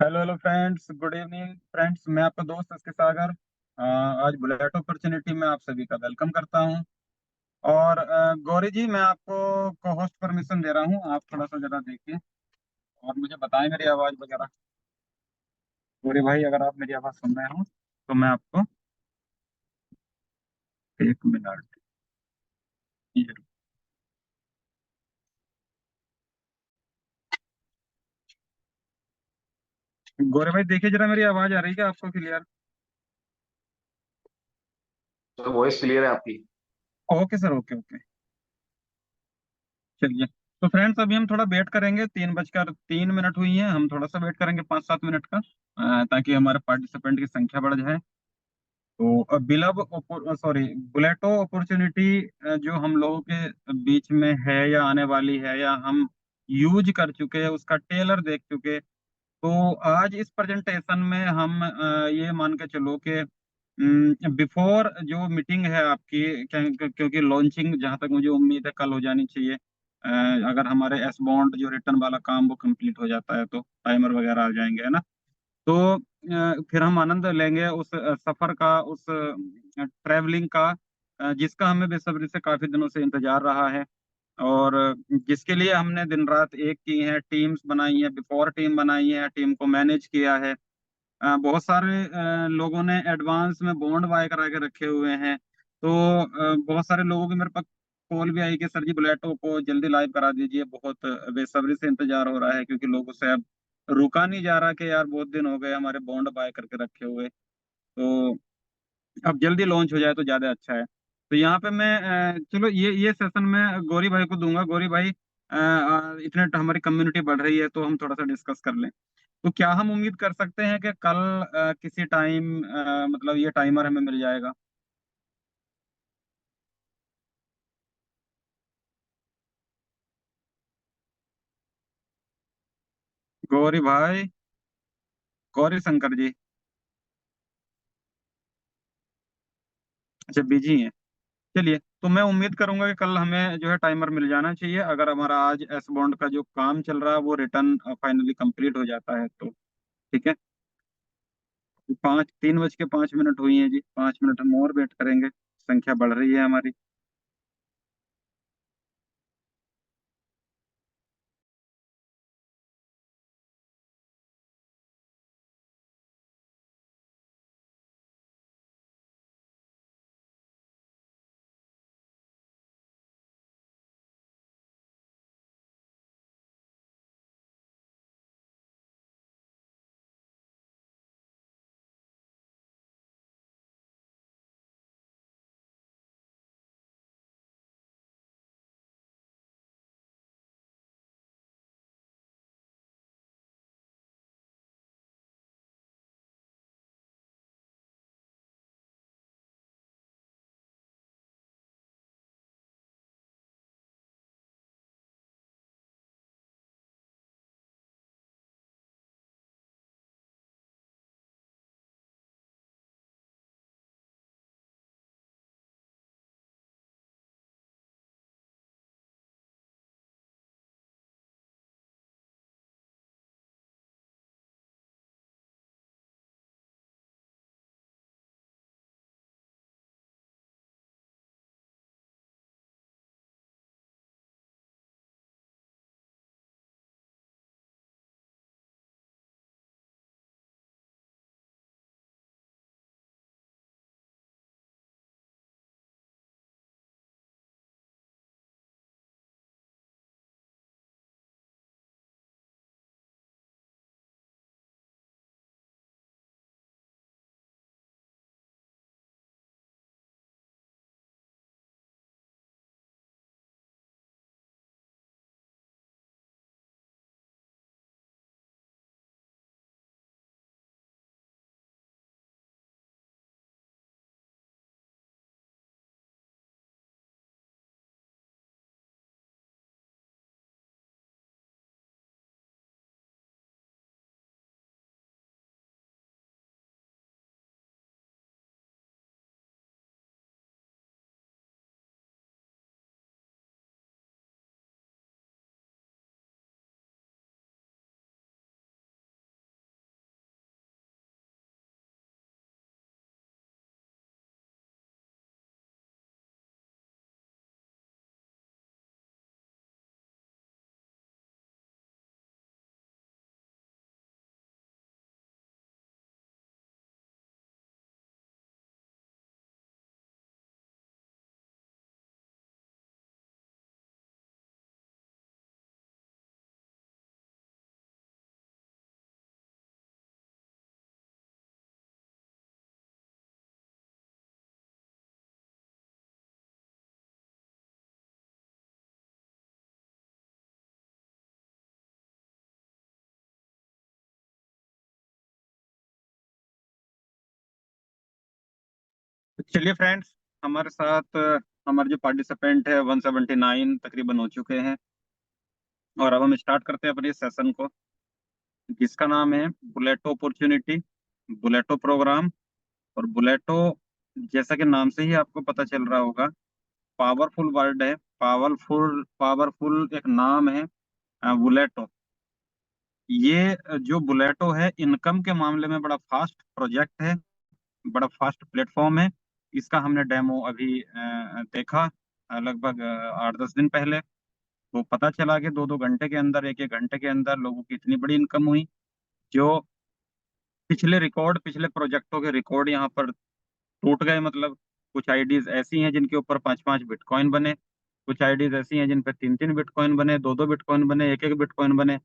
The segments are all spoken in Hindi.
Hello hello friends, good evening friends. मैं आपका दोस्त एस के सागर। आज बुलेट अपॉर्चुनिटी में आप सभी का वेलकम करता हूं। और गौरी जी, मैं आपको को होस्ट परमिशन दे रहा हूं। आप थोड़ा सा जरा देखिए और मुझे बताएं मेरी आवाज़ वगैरह। गौरी भाई, अगर आप मेरी आवाज़ सुन रहे हो तो मैं आपको 1 मिनट। ये गौरी भाई, देखिए जरा, मेरी आवाज़ आ रही है क्या आपको क्लियर? सर वॉइस क्लियर है आपकी। Okay sir, okay okay. चलिए। तो फ्रेंड्स, अभी हम थोड़ा वेट करेंगे। 3:03 हुई है, हम थोड़ा सा वेट करेंगे 5-7 मिनट का, ताकि हमारे पार्टिसिपेंट की संख्या बढ़ जाए। तो बिलब सॉरी बुलेटो अपॉर्चुनिटी जो हम लोगों के बीच में है या आने वाली है या हम यूज कर चुके हैं, उसका टेलर देख चुके। तो आज इस प्रेजेंटेशन में हम ये मान के चलो कि बिफोर जो मीटिंग है आपकी, क्योंकि लॉन्चिंग जहां तक मुझे उम्मीद है कल हो जानी चाहिए। अगर हमारे एस बॉन्ड जो रिटर्न वाला काम वो कंप्लीट हो जाता है तो टाइमर वगैरह आ जाएंगे, है ना। तो फिर हम आनंद लेंगे उस सफर का, उस ट्रैवलिंग का, जिसका हमें बेसब्री से काफी दिनों से इंतजार रहा है। और जिसके लिए हमने दिन रात एक की है, टीम्स बनाई है, बिफोर टीम बनाई है, टीम को मैनेज किया है। बहुत सारे लोगों ने एडवांस में बॉन्ड बाय करा के रखे हुए हैं। तो बहुत सारे लोगों की मेरे पास कॉल भी आई कि सर जी, बुलेटो को जल्दी लाइव करा दीजिए, बहुत बेसब्री से इंतजार हो रहा है, क्योंकि लोगों से अब रुका नहीं जा रहा कि यार बहुत दिन हो गए हमारे बॉन्ड बाय करके रखे हुए। तो अब जल्दी लॉन्च हो जाए तो ज्यादा अच्छा है। तो यहाँ पे मैं चलो ये सेशन मैं गौरी भाई को दूंगा। गौरी भाई, इतने हमारी कम्युनिटी बढ़ रही है तो हम थोड़ा सा डिस्कस कर लें। तो क्या हम उम्मीद कर सकते हैं कि कल किसी टाइम मतलब ये टाइमर हमें मिल जाएगा? गौरी भाई, गौरी शंकर जी। अच्छा, बिजी हैं। चलिए, तो मैं उम्मीद करूंगा कि कल हमें जो है टाइमर मिल जाना चाहिए, अगर हमारा आज एस बॉन्ड का जो काम चल रहा है वो रिटर्न फाइनली कंप्लीट हो जाता है तो। ठीक है। 3:05 हुई है जी, 5 मिनट हम और वेट करेंगे, संख्या बढ़ रही है हमारी। चलिए फ्रेंड्स, हमारे साथ हमारे जो पार्टिसिपेंट है 179 तकरीबन हो चुके हैं। और अब हम स्टार्ट करते हैं अपने सेशन को, जिसका नाम है बुलेटो अपॉर्चुनिटी, बुलेटो प्रोग्राम। और बुलेटो, जैसा कि नाम से ही आपको पता चल रहा होगा, पावरफुल वर्ड है, पावरफुल पावरफुल एक नाम है बुलेटो। ये जो बुलेटो है, इनकम के मामले में बड़ा फास्ट प्रोजेक्ट है, बड़ा फास्ट प्लेटफॉर्म है। इसका हमने डेमो अभी देखा, लगभग 8-10 दिन पहले। तो पता चला कि 2-2 घंटे के अंदर, 1-1 घंटे के अंदर लोगों की इतनी बड़ी इनकम हुई। जो पिछले प्रोजेक्टों के रिकॉर्ड यहाँ पर टूट गए। मतलब कुछ आईडीज ऐसी हैं जिनके ऊपर 5-5 बिटकॉइन बने, कुछ आईडीज ऐसी हैं जिन पे 3-3 बिटकॉइन बने, 2-2 बिटकॉइन बने, 1-1 बिटकॉइन बने।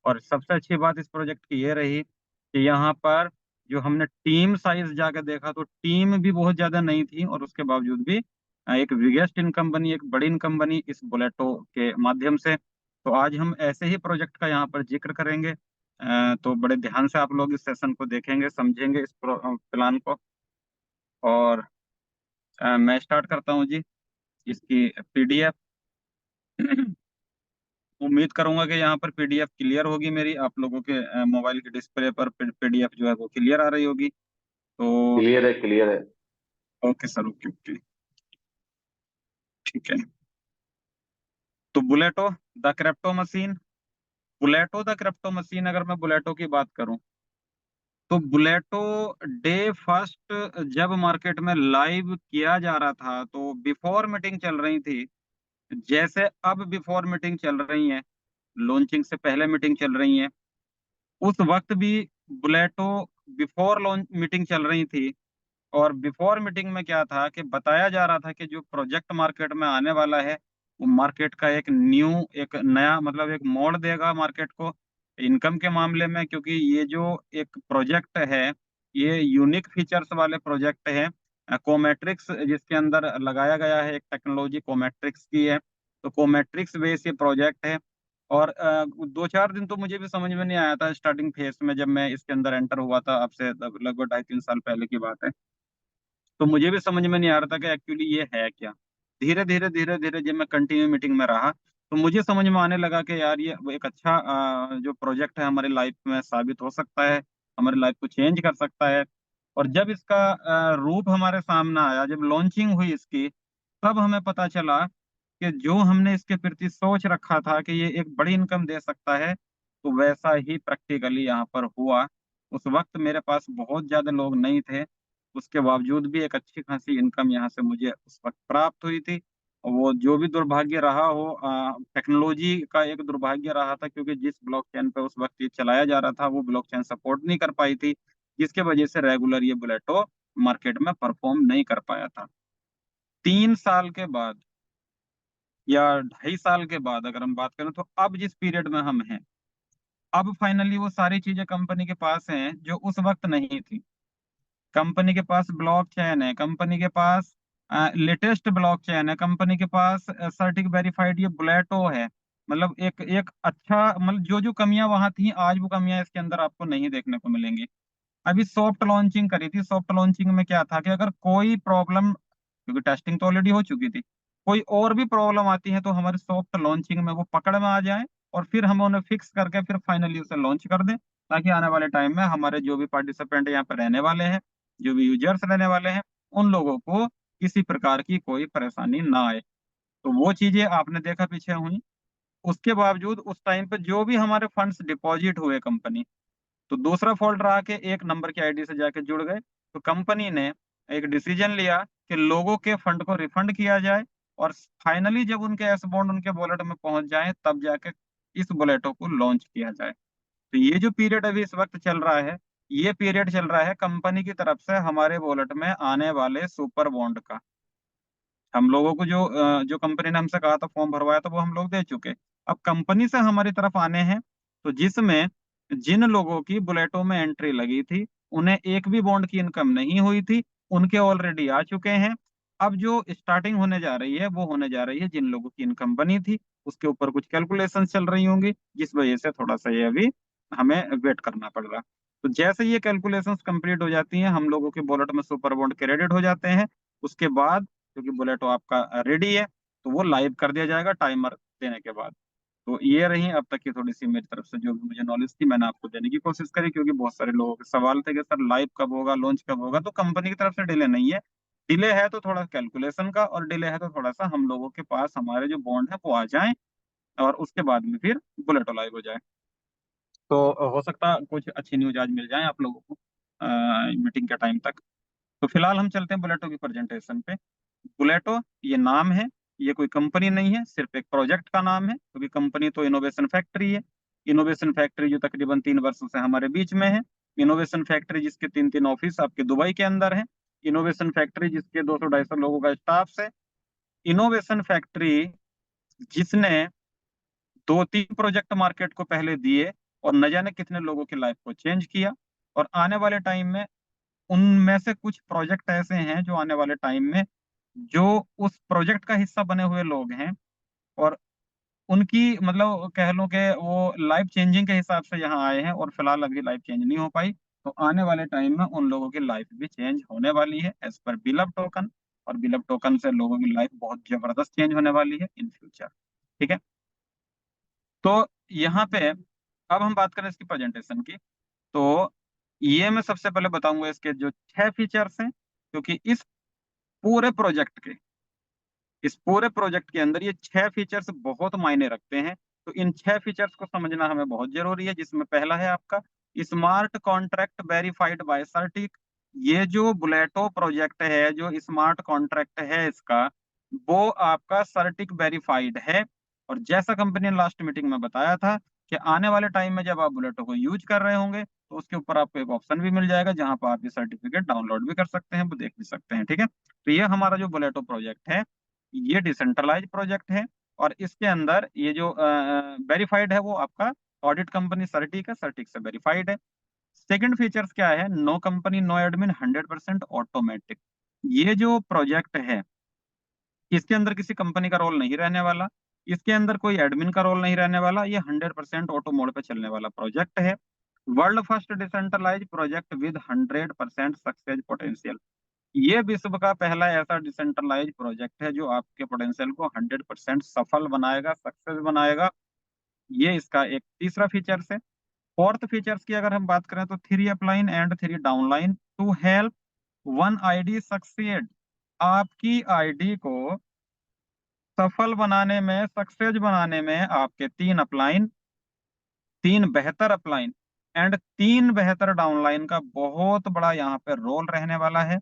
और सबसे अच्छी बात इस प्रोजेक्ट की ये रही कि यहाँ पर जो हमने टीम साइज जाकर देखा, तो टीम भी बहुत ज्यादा नहीं थी, और उसके बावजूद भी एक बिगेस्ट इनकम बनी, एक बड़ी इनकम बनी इस बुलेटो के माध्यम से। तो आज हम ऐसे ही प्रोजेक्ट का यहाँ पर जिक्र करेंगे। तो बड़े ध्यान से आप लोग इस सेशन को देखेंगे, समझेंगे इस प्लान को। और मैं स्टार्ट करता हूँ जी इसकी पीडीएफ। उम्मीद करूंगा कि यहाँ पर पीडीएफ क्लियर होगी मेरी, आप लोगों के मोबाइल के डिस्प्ले पर पीडीएफ जो है वो क्लियर आ रही होगी। तो क्लियर है, क्लियर है। ओके सर, ओके ओके, ठीक है। तो Bulleto the crypto machine, Bulleto the crypto machine, अगर मैं बुलेटो की बात करूं, तो बुलेटो डे फर्स्ट जब मार्केट में लाइव किया जा रहा था, तो बिफोर मीटिंग चल रही थी। जैसे अब बिफोर मीटिंग चल रही है, लॉन्चिंग से पहले मीटिंग चल रही है, उस वक्त भी बुलेटो बिफोर लॉन्च मीटिंग चल रही थी। और बिफोर मीटिंग में क्या था कि बताया जा रहा था कि जो प्रोजेक्ट मार्केट में आने वाला है, वो मार्केट का एक नया मतलब एक मोड़ देगा मार्केट को इनकम के मामले में। क्योंकि ये जो एक प्रोजेक्ट है, ये यूनिक फीचर्स वाले प्रोजेक्ट है। कोमेट्रिक्स जिसके अंदर लगाया गया है, एक टेक्नोलॉजी कोमेट्रिक्स की है। तो कोमेट्रिक्स बेस ये प्रोजेक्ट है। और 2-4 दिन तो मुझे भी समझ में नहीं आया था स्टार्टिंग फेज में, जब मैं इसके अंदर एंटर हुआ था, अब से लगभग 2.5-3 साल पहले की बात है। तो मुझे भी समझ में नहीं आ रहा था कि एक्चुअली ये है क्या। धीरे धीरे जब मैं कंटिन्यू मीटिंग में रहा, तो मुझे समझ में आने लगा कि यार ये वो एक अच्छा जो प्रोजेक्ट है हमारी लाइफ में साबित हो सकता है, हमारी लाइफ को चेंज कर सकता है। और जब इसका रूप हमारे सामने आया, जब लॉन्चिंग हुई इसकी, तब हमें पता चला कि जो हमने इसके प्रति सोच रखा था कि ये एक बड़ी इनकम दे सकता है, तो वैसा ही प्रैक्टिकली यहाँ पर हुआ। उस वक्त मेरे पास बहुत ज्यादा लोग नहीं थे, उसके बावजूद भी एक अच्छी खासी इनकम यहाँ से मुझे उस वक्त प्राप्त हुई थी। और वो जो भी दुर्भाग्य रहा हो, टेक्नोलॉजी का एक दुर्भाग्य रहा था, क्योंकि जिस ब्लॉकचेन पे उस वक्त ये चलाया जा रहा था, वो ब्लॉकचेन सपोर्ट नहीं कर पाई थी, जिसके वजह से रेगुलर ये बुलेटो मार्केट में परफॉर्म नहीं कर पाया था। 3 साल के बाद या 2.5 साल के बाद अगर हम बात करें, तो अब जिस पीरियड में हम हैं, अब फाइनली वो सारी चीजें कंपनी के पास हैं जो उस वक्त नहीं थी। कंपनी के पास ब्लॉकचेन है, कंपनी के पास लेटेस्ट ब्लॉकचेन है, कंपनी के पास सर्टिक वेरीफाइड ये बुलेटो है। मतलब एक एक अच्छा, मतलब जो जो कमियां वहां थी, आज वो कमियां इसके अंदर आपको नहीं देखने को मिलेंगी। अभी सॉफ्ट लॉन्चिंग करी थी, सॉफ्ट लॉन्चिंग में क्या था कि अगर कोई प्रॉब्लम, क्योंकि टेस्टिंग तो ऑलरेडी हो चुकी थी, कोई और भी प्रॉब्लम आती है, तो हमारे सॉफ्ट लॉन्चिंग में वो पकड़ में आ जाए, और फिर हम उन्हें फिक्स करके फिर फाइनली उसे लॉन्च कर दें, ताकि आने वाले टाइम में हमारे जो भी पार्टिसिपेंट यहाँ पर रहने वाले हैं, जो भी यूजर्स रहने वाले हैं, उन लोगों को किसी प्रकार की कोई परेशानी ना आए। तो वो चीजें आपने देखा पीछे हुई। उसके बावजूद उस टाइम पे जो भी हमारे फंड्स डिपॉजिट हुए कंपनी, तो दूसरा फॉल्ट रहा कि एक नंबर की आईडी से जाके जुड़ गए। तो कंपनी ने एक डिसीजन लिया कि लोगों के फंड को रिफंड किया जाए, और फाइनली जब उनके एस बॉन्ड उनके वॉलेट में पहुंच जाए, तब जाके इस बुलेटो को लॉन्च किया जाए। तो ये जो पीरियड अभी इस वक्त चल रहा है, ये पीरियड चल रहा है कंपनी की तरफ से हमारे वॉलेट में आने वाले सुपर बॉन्ड का। हम लोगों को जो कंपनी ने हमसे कहा था, फॉर्म भरवाया था, वो हम लोग दे चुके। अब कंपनी से हमारी तरफ आने हैं, तो जिसमें जिन लोगों की बुलेटो में एंट्री लगी थी, उन्हें एक भी बॉन्ड की इनकम नहीं हुई थी, उनके ऑलरेडी आ चुके हैं। अब जो स्टार्टिंग होने जा रही है, वो होने जा रही है जिन लोगों की इनकम बनी थी, उसके ऊपर कुछ कैलकुलेशन चल रही होंगी, जिस वजह से थोड़ा सा ये अभी हमें वेट करना पड़ रहा। तो जैसे ये कैलकुलेशंस कंप्लीट हो जाती हैं, हम लोगों के वॉलेट में सुपर बॉन्ड क्रेडिट हो जाते हैं, उसके बाद क्योंकि बुलेटो आपका रेडी है तो वो लाइव कर दिया जाएगा टाइमर देने के बाद। तो ये रही अब तक की थोड़ी सी मेरी तरफ से जो भी मुझे नॉलेज थी, मैंने आपको देने की कोशिश करी, क्योंकि बहुत सारे लोगों के सवाल थे कि सर लाइव कब होगा, लॉन्च कब होगा। तो कंपनी की तरफ से डिले नहीं है, डिले है तो थोड़ा कैलकुलेशन का, और डिले है तो थोड़ा सा हम लोगों के पास हमारे जो बॉन्ड है वो आ जाए, और उसके बाद में फिर बुलेटो लाइव हो जाए। तो हो सकता है कुछ अच्छी न्यूज आज मिल जाए आप लोगों को मीटिंग के टाइम तक। तो फिलहाल हम चलते हैं बुलेटो की प्रेजेंटेशन पे। बुलेटो ये नाम है, ये कोई कंपनी नहीं है, सिर्फ एक प्रोजेक्ट का नाम है, क्योंकि कंपनी तो इनोवेशन फैक्ट्री है। इनोवेशन फैक्ट्री जो तकरीबन 3 वर्षों से हमारे बीच में है। इनोवेशन फैक्ट्री जिसके 3 3 ऑफिस आपके दुबई के अंदर है। इनोवेशन फैक्ट्री जिसके 200 250 लोगों का स्टाफ है। इनोवेशन फैक्ट्री जिसने 2 3 प्रोजेक्ट मार्केट को पहले दिए और न जाने कितने लोगों की लाइफ को चेंज किया। और आने वाले टाइम में उनमें से कुछ प्रोजेक्ट ऐसे हैं जो आने वाले टाइम में जो उस प्रोजेक्ट का हिस्सा बने हुए लोग हैं, और उनकी मतलब कह लो कि वो लाइफ चेंजिंग के हिसाब से यहाँ आए हैं, और फिलहाल अभी लाइफ चेंज नहीं हो पाई। तो आने वाले टाइम में उन लोगों की लाइफ भी चेंज होने वाली है एज पर बिलव टोकन। और बिलव टोकन से लोगों की लाइफ बहुत जबरदस्त चेंज होने वाली है इन फ्यूचर। ठीक है। तो यहाँ पे अब हम बात करें इसकी प्रेजेंटेशन की। तो ये मैं सबसे पहले बताऊंगा इसके जो 6 फीचर्स हैं, क्योंकि इस पूरे प्रोजेक्ट के अंदर ये 6 फीचर्स बहुत मायने रखते हैं। तो इन 6 फीचर्स को समझना हमें बहुत जरूरी है, जिसमें पहला है आपका स्मार्ट कॉन्ट्रैक्ट वेरीफाइड बाय सर्टिक। ये जो बुलेटो प्रोजेक्ट है, जो स्मार्ट कॉन्ट्रैक्ट है इसका, वो आपका सर्टिक वेरीफाइड है। और जैसा कंपनी ने लास्ट मीटिंग में बताया था कि आने वाले टाइम में जब आप बुलेटो को यूज कर रहे होंगे तो उसके ऊपर आपको एक ऑप्शन भी मिल जाएगा जहां पर आप ये सर्टिफिकेट डाउनलोड भी कर सकते हैं, वो देख भी सकते हैं। ठीक है। तो ये हमारा जो बुलेटो प्रोजेक्ट है ये डिसेंट्रलाइज प्रोजेक्ट है। और इसके अंदर ये जो वेरीफाइड है वो आपका ऑडिट कंपनी सर्टिक है, सर्टिक से वेरीफाइड है। सेकंड फीचर्स क्या है, no company no admin 100% automatic. ये जो प्रोजेक्ट है इसके अंदर किसी कंपनी का रोल नहीं रहने वाला, इसके अंदर कोई एडमिन का रोल नहीं रहने वाला, ये 100% ऑटो मोड पे चलने वाला प्रोजेक्ट है। World first decentralize project with 100% success potential. ये विश्व का पहला ऐसा डिसेंट्रलाइज प्रोजेक्ट है जो आपके पोटेंशियल को 100% सफल बनाएगा, सक्सेस बनाएगा। ये इसका एक तीसरा फीचर्स है। फोर्थ फीचर्स की अगर हम बात करें तो 3 upline and 3 downline to help one ID succeed. आपकी आईडी को सफल बनाने में, सक्सेस बनाने में आपके 3 अपलाइन, 3 बेहतर अपलाइन एंड 3 बेहतर डाउनलाइन का बहुत बड़ा यहाँ पे रोल रहने वाला है।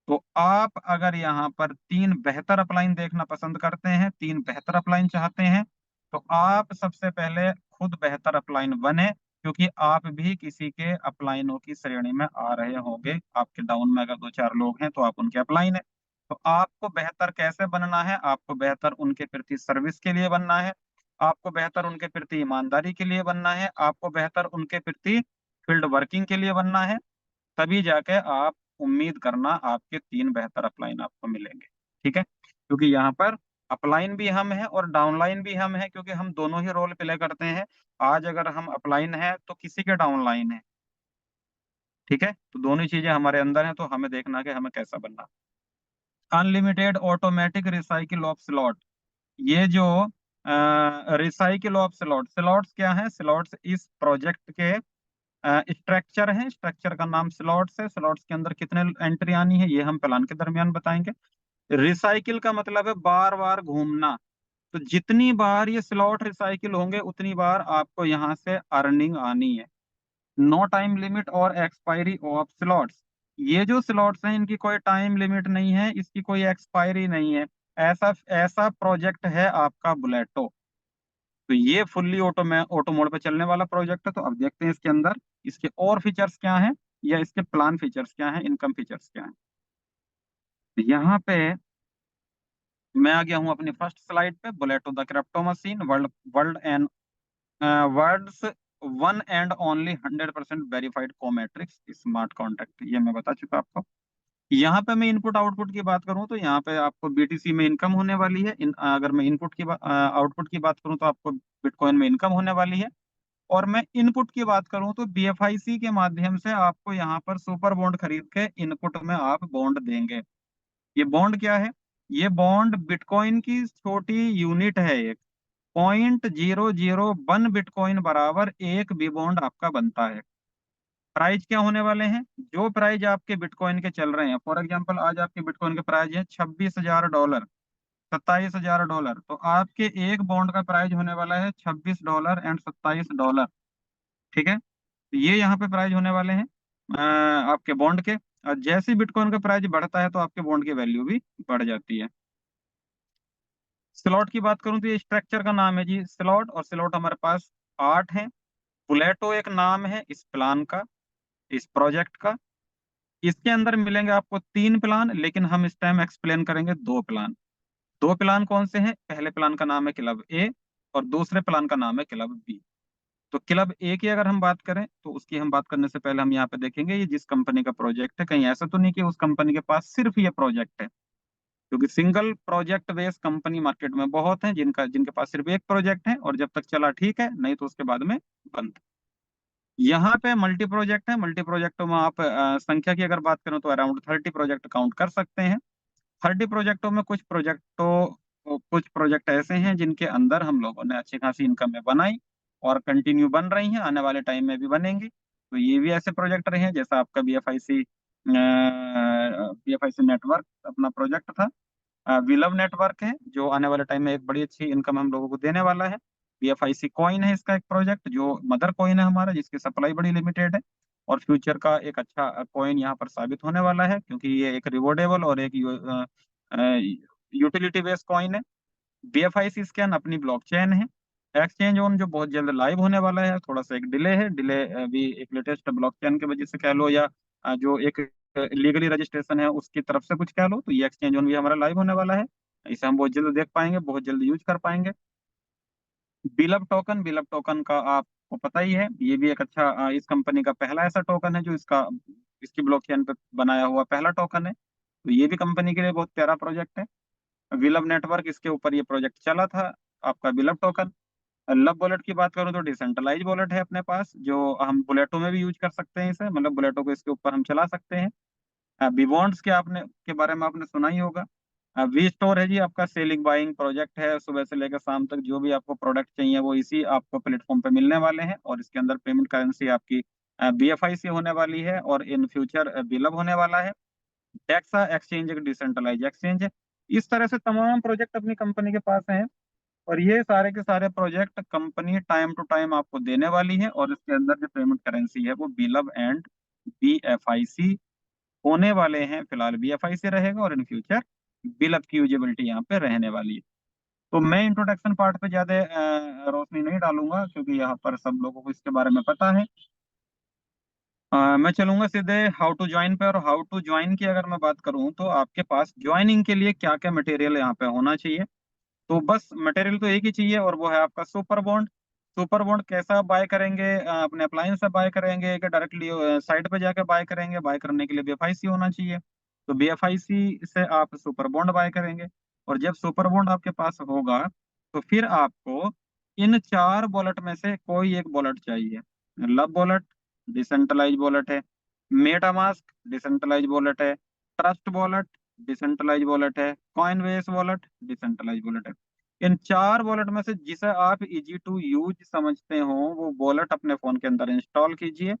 तो आप अगर यहाँ पर 3 बेहतर अपलाइन देखना पसंद करते हैं, 3 बेहतर अपलाइन चाहते हैं, तो आप सबसे पहले खुद बेहतर अपलाइन बने, क्योंकि आप भी किसी के अपलाइनों की श्रेणी में आ रहे होंगे। आपके डाउन में अगर 2 4 लोग हैं तो आप उनके अपलाइन है। तो आपको बेहतर कैसे बनना है, आपको बेहतर उनके प्रति सर्विस के लिए बनना है, आपको बेहतर उनके प्रति ईमानदारी के लिए बनना है, आपको बेहतर उनके प्रति फील्ड वर्किंग के लिए बनना है। तभी जाके आप उम्मीद करना आपके 3 बेहतर अपलाइन आपको मिलेंगे। ठीक है। क्योंकि यहाँ पर अपलाइन भी हम है और डाउनलाइन भी हम है, क्योंकि हम दोनों ही रोल प्ले करते हैं। आज अगर हम अपलाइन है तो किसी के डाउनलाइन है। ठीक है। तो दोनों ही चीजें हमारे अंदर हैं, तो हमें देखना है कि हमें कैसा बनना। Unlimited automatic recycle of slot. ये जो रिसाइकिल ऑफ स्लॉट, स्लॉट्स क्या है, स्लॉट्स इस प्रोजेक्ट के स्ट्रक्चर है, स्ट्रक्चर का नाम स्लॉट्स है। स्लॉट्स के अंदर कितने एंट्री आनी है ये हम प्लान के दरमियान बताएंगे। रिसाइकिल का मतलब है बार बार घूमना। तो जितनी बार ये स्लॉट रिसाइकिल होंगे उतनी बार आपको यहाँ से अर्निंग आनी है। नो टाइम लिमिट और एक्सपायरी ऑफ स्लॉट्स। ये जो स्लॉट्स हैं इनकी कोई टाइम लिमिट नहीं है, इसकी कोई एक्सपायरी नहीं है। ऐसा ऐसा प्रोजेक्ट है आपका बुलेटो। तो ये फुल्ली ऑटो मोड पे चलने वाला प्रोजेक्ट है। तो अब देखते हैं इसके अंदर इसके और फीचर्स क्या हैं, या इसके प्लान फीचर्स क्या हैं, इनकम फीचर्स क्या हैं। यहाँ पे मैं आ गया हूँ अपनी फर्स्ट स्लाइड पे, Bulleto the crypto machine, world world and world's one and only 100% verified cometrics smart contract. ये मैं बता चुका आपको। यहाँ पे मैं इनपुट आउटपुट की बात करूँ तो यहाँ पे आपको बीटीसी में इनकम होने वाली है। अगर मैं आउटपुट की बात करूँ तो आपको बिटकॉइन में इनकम होने वाली है। और मैं इनपुट की बात करूं तो बीएफआईसी के माध्यम से आपको यहाँ पर सुपर बॉन्ड खरीद के इनपुट में आप बॉन्ड देंगे। ये बॉन्ड क्या है? ये बॉन्ड बिटकॉइन की छोटी यूनिट है, एक 0.001 बिटकॉइन बराबर एक बी बॉन्ड आपका बनता है। प्राइस क्या होने वाले हैं? जो प्राइस आपके बिटकॉइन के चल रहे हैं, फॉर एग्जांपल आज आपके बिटकॉइन के प्राइस है $26,000, $27,000, तो आपके एक बॉन्ड का प्राइस होने वाला है $26 एंड $27। ठीक है, तो ये यहाँ पे प्राइस होने वाले हैं आपके बॉन्ड के। और जैसे ही बिटकॉइन का प्राइस बढ़ता है तो आपके बॉन्ड की वैल्यू भी बढ़ जाती है। स्लॉट की बात करूं तो ये स्ट्रक्चर का नाम है जी स्लॉट, और स्लॉट हमारे पास 8 है। बुलेटो एक नाम है इस प्लान का, इस प्रोजेक्ट का। इसके अंदर मिलेंगे आपको 3 प्लान, लेकिन हम इस टाइम एक्सप्लेन करेंगे 2 प्लान। 2 प्लान कौन से हैं? पहले प्लान का नाम है क्लब ए, और दूसरे प्लान का नाम है क्लब बी। तो क्लब ए की अगर हम बात करें तो उसकी हम बात करने से पहले हम यहाँ पे देखेंगे ये जिस कंपनी का प्रोजेक्ट है, कहीं ऐसा तो नहीं कि उस कंपनी के पास सिर्फ ये प्रोजेक्ट है। क्योंकि single project based company market में बहुत है जिनके पास सिर्फ एक प्रोजेक्ट है, और जब तक चला ठीक है, नहीं तो उसके बाद में बंद। यहाँ पे मल्टी प्रोजेक्ट है। मल्टी प्रोजेक्टों में आप संख्या की अगर बात करें तो अराउंड 30 प्रोजेक्ट काउंट कर सकते हैं। 30 प्रोजेक्टों में कुछ प्रोजेक्ट ऐसे हैं जिनके अंदर हम लोगों ने अच्छी खासी इनकम में बनाई, और कंटिन्यू बन रही हैं, आने वाले टाइम में भी बनेंगी। तो ये भी ऐसे प्रोजेक्ट रहे हैं, जैसा आपका B F I C network अपना प्रोजेक्ट था। विलव नेटवर्क है जो आने वाले टाइम में एक बड़ी अच्छी इनकम हम लोगों को देने वाला है। बीएफआईसी कॉइन है इसका एक प्रोजेक्ट, जो मदर कॉइन है हमारा, जिसकी सप्लाई बड़ी लिमिटेड है, और फ्यूचर का एक अच्छा कॉइन यहाँ पर साबित होने वाला है, क्योंकि ये एक रिवॉर्डेबल और एक यूटिलिटी बेस्ड कॉइन है। बीएफआईसी स्कैन अपनी ब्लॉकचेन है। एक्सचेंज ऑन जो बहुत जल्द लाइव होने वाला है, थोड़ा सा एक डिले है, डिले भी एक लेटेस्ट ब्लॉकचेन की वजह से कह लो, या जो एक लीगली रजिस्ट्रेशन है उसकी तरफ से कुछ कह लो, तो ये एक्सचेंज ऑन भी हमारा लाइव होने वाला है। इसे हम बहुत जल्द देख पाएंगे, बहुत जल्द यूज कर पाएंगे। बिलब टोकन का आपको पता ही है, ये भी एक अच्छा इस कंपनी का पहला ऐसा टोकन है जो इसकी ब्लॉकचेन पे बनाया हुआ पहला टोकन है। तो ये भी कंपनी के लिए बहुत प्यारा प्रोजेक्ट है। विलब नेटवर्क, इसके ऊपर ये प्रोजेक्ट चला था, आपका विलब टोकन। लब वॉलेट की बात करूं तो डिसेंट्रलाइज वॉलेट है अपने पास, जो हम बुलेटो में भी यूज कर सकते हैं इसे, मतलब बुलेटो को इसके ऊपर हम चला सकते हैं। बीबॉन्ड्स के बारे में आपने सुना ही होगा। वी स्टोर है जी आपका सेलिंग बाइंग प्रोजेक्ट है, सुबह से लेकर शाम तक जो भी आपको प्रोडक्ट चाहिए वो इसी आपको प्लेटफॉर्म पे मिलने वाले हैं, और इसके अंदर पेमेंट करेंसी आपकी बीएफआई से होने वाली है, और इन फ्यूचर बिलब होने वाला है। डेक्सा एक्सचेंज एक डिसेंट्रलाइज एक्सचेंज है। इस तरह से तमाम प्रोजेक्ट अपनी कंपनी के पास हैं, और ये सारे के सारे project company time to time आपको देने वाली है, और इसके अंदर जो पेमेंट करेंसी है वो बिलब एंड बीएफआईसी होने वाले हैं। फिलहाल बीएफआईसी रहेगा, और इन फ्यूचर बिलब की यूजेबिलिटी यहाँ पे रहने वाली है। तो मैं इंट्रोडक्शन पार्ट पे ज्यादा रोशनी नहीं डालूंगा, क्योंकि यहाँ पर सब लोगों को इसके बारे में पता है। मैं चलूंगा सीधे हाउ टू ज्वाइन पे, और हाउ टू ज्वाइन की अगर मैं बात करूं तो आपके पास ज्वाइनिंग के लिए क्या क्या मटेरियल यहाँ पे होना चाहिए। तो बस मटेरियल तो एक ही चाहिए, और वो है आपका सुपर बॉन्ड। सुपर बॉन्ड कैसा बाय करेंगे? अपने अप्लायंस से बाय करेंगे कि डायरेक्टली साइट पे जाके बाय करेंगे? बाय करने के लिए बीएफआईसी होना चाहिए, तो बीएफआईसी से आप सुपर बॉन्ड बाय करेंगे। और जब सुपर बॉन्ड आपके पास होगा तो फिर आपको इन 4 वॉलेट में से कोई एक वॉलेट चाहिए। लब वॉलेट डिसेंट्रलाइज वॉलेट है, मेटामास्क डिसेंट्रलाइज वॉलेट है, ट्रस्ट वॉलेट डिसेंट्रलाइज वॉलेट है, कॉइनबेस वॉलेट डिसेंट्रलाइज वॉलेट है। इन 4 वॉलेट में से जिसे आप इजी टू यूज समझते हो वो वॉलेट अपने फोन के अंदर इंस्टॉल कीजिए,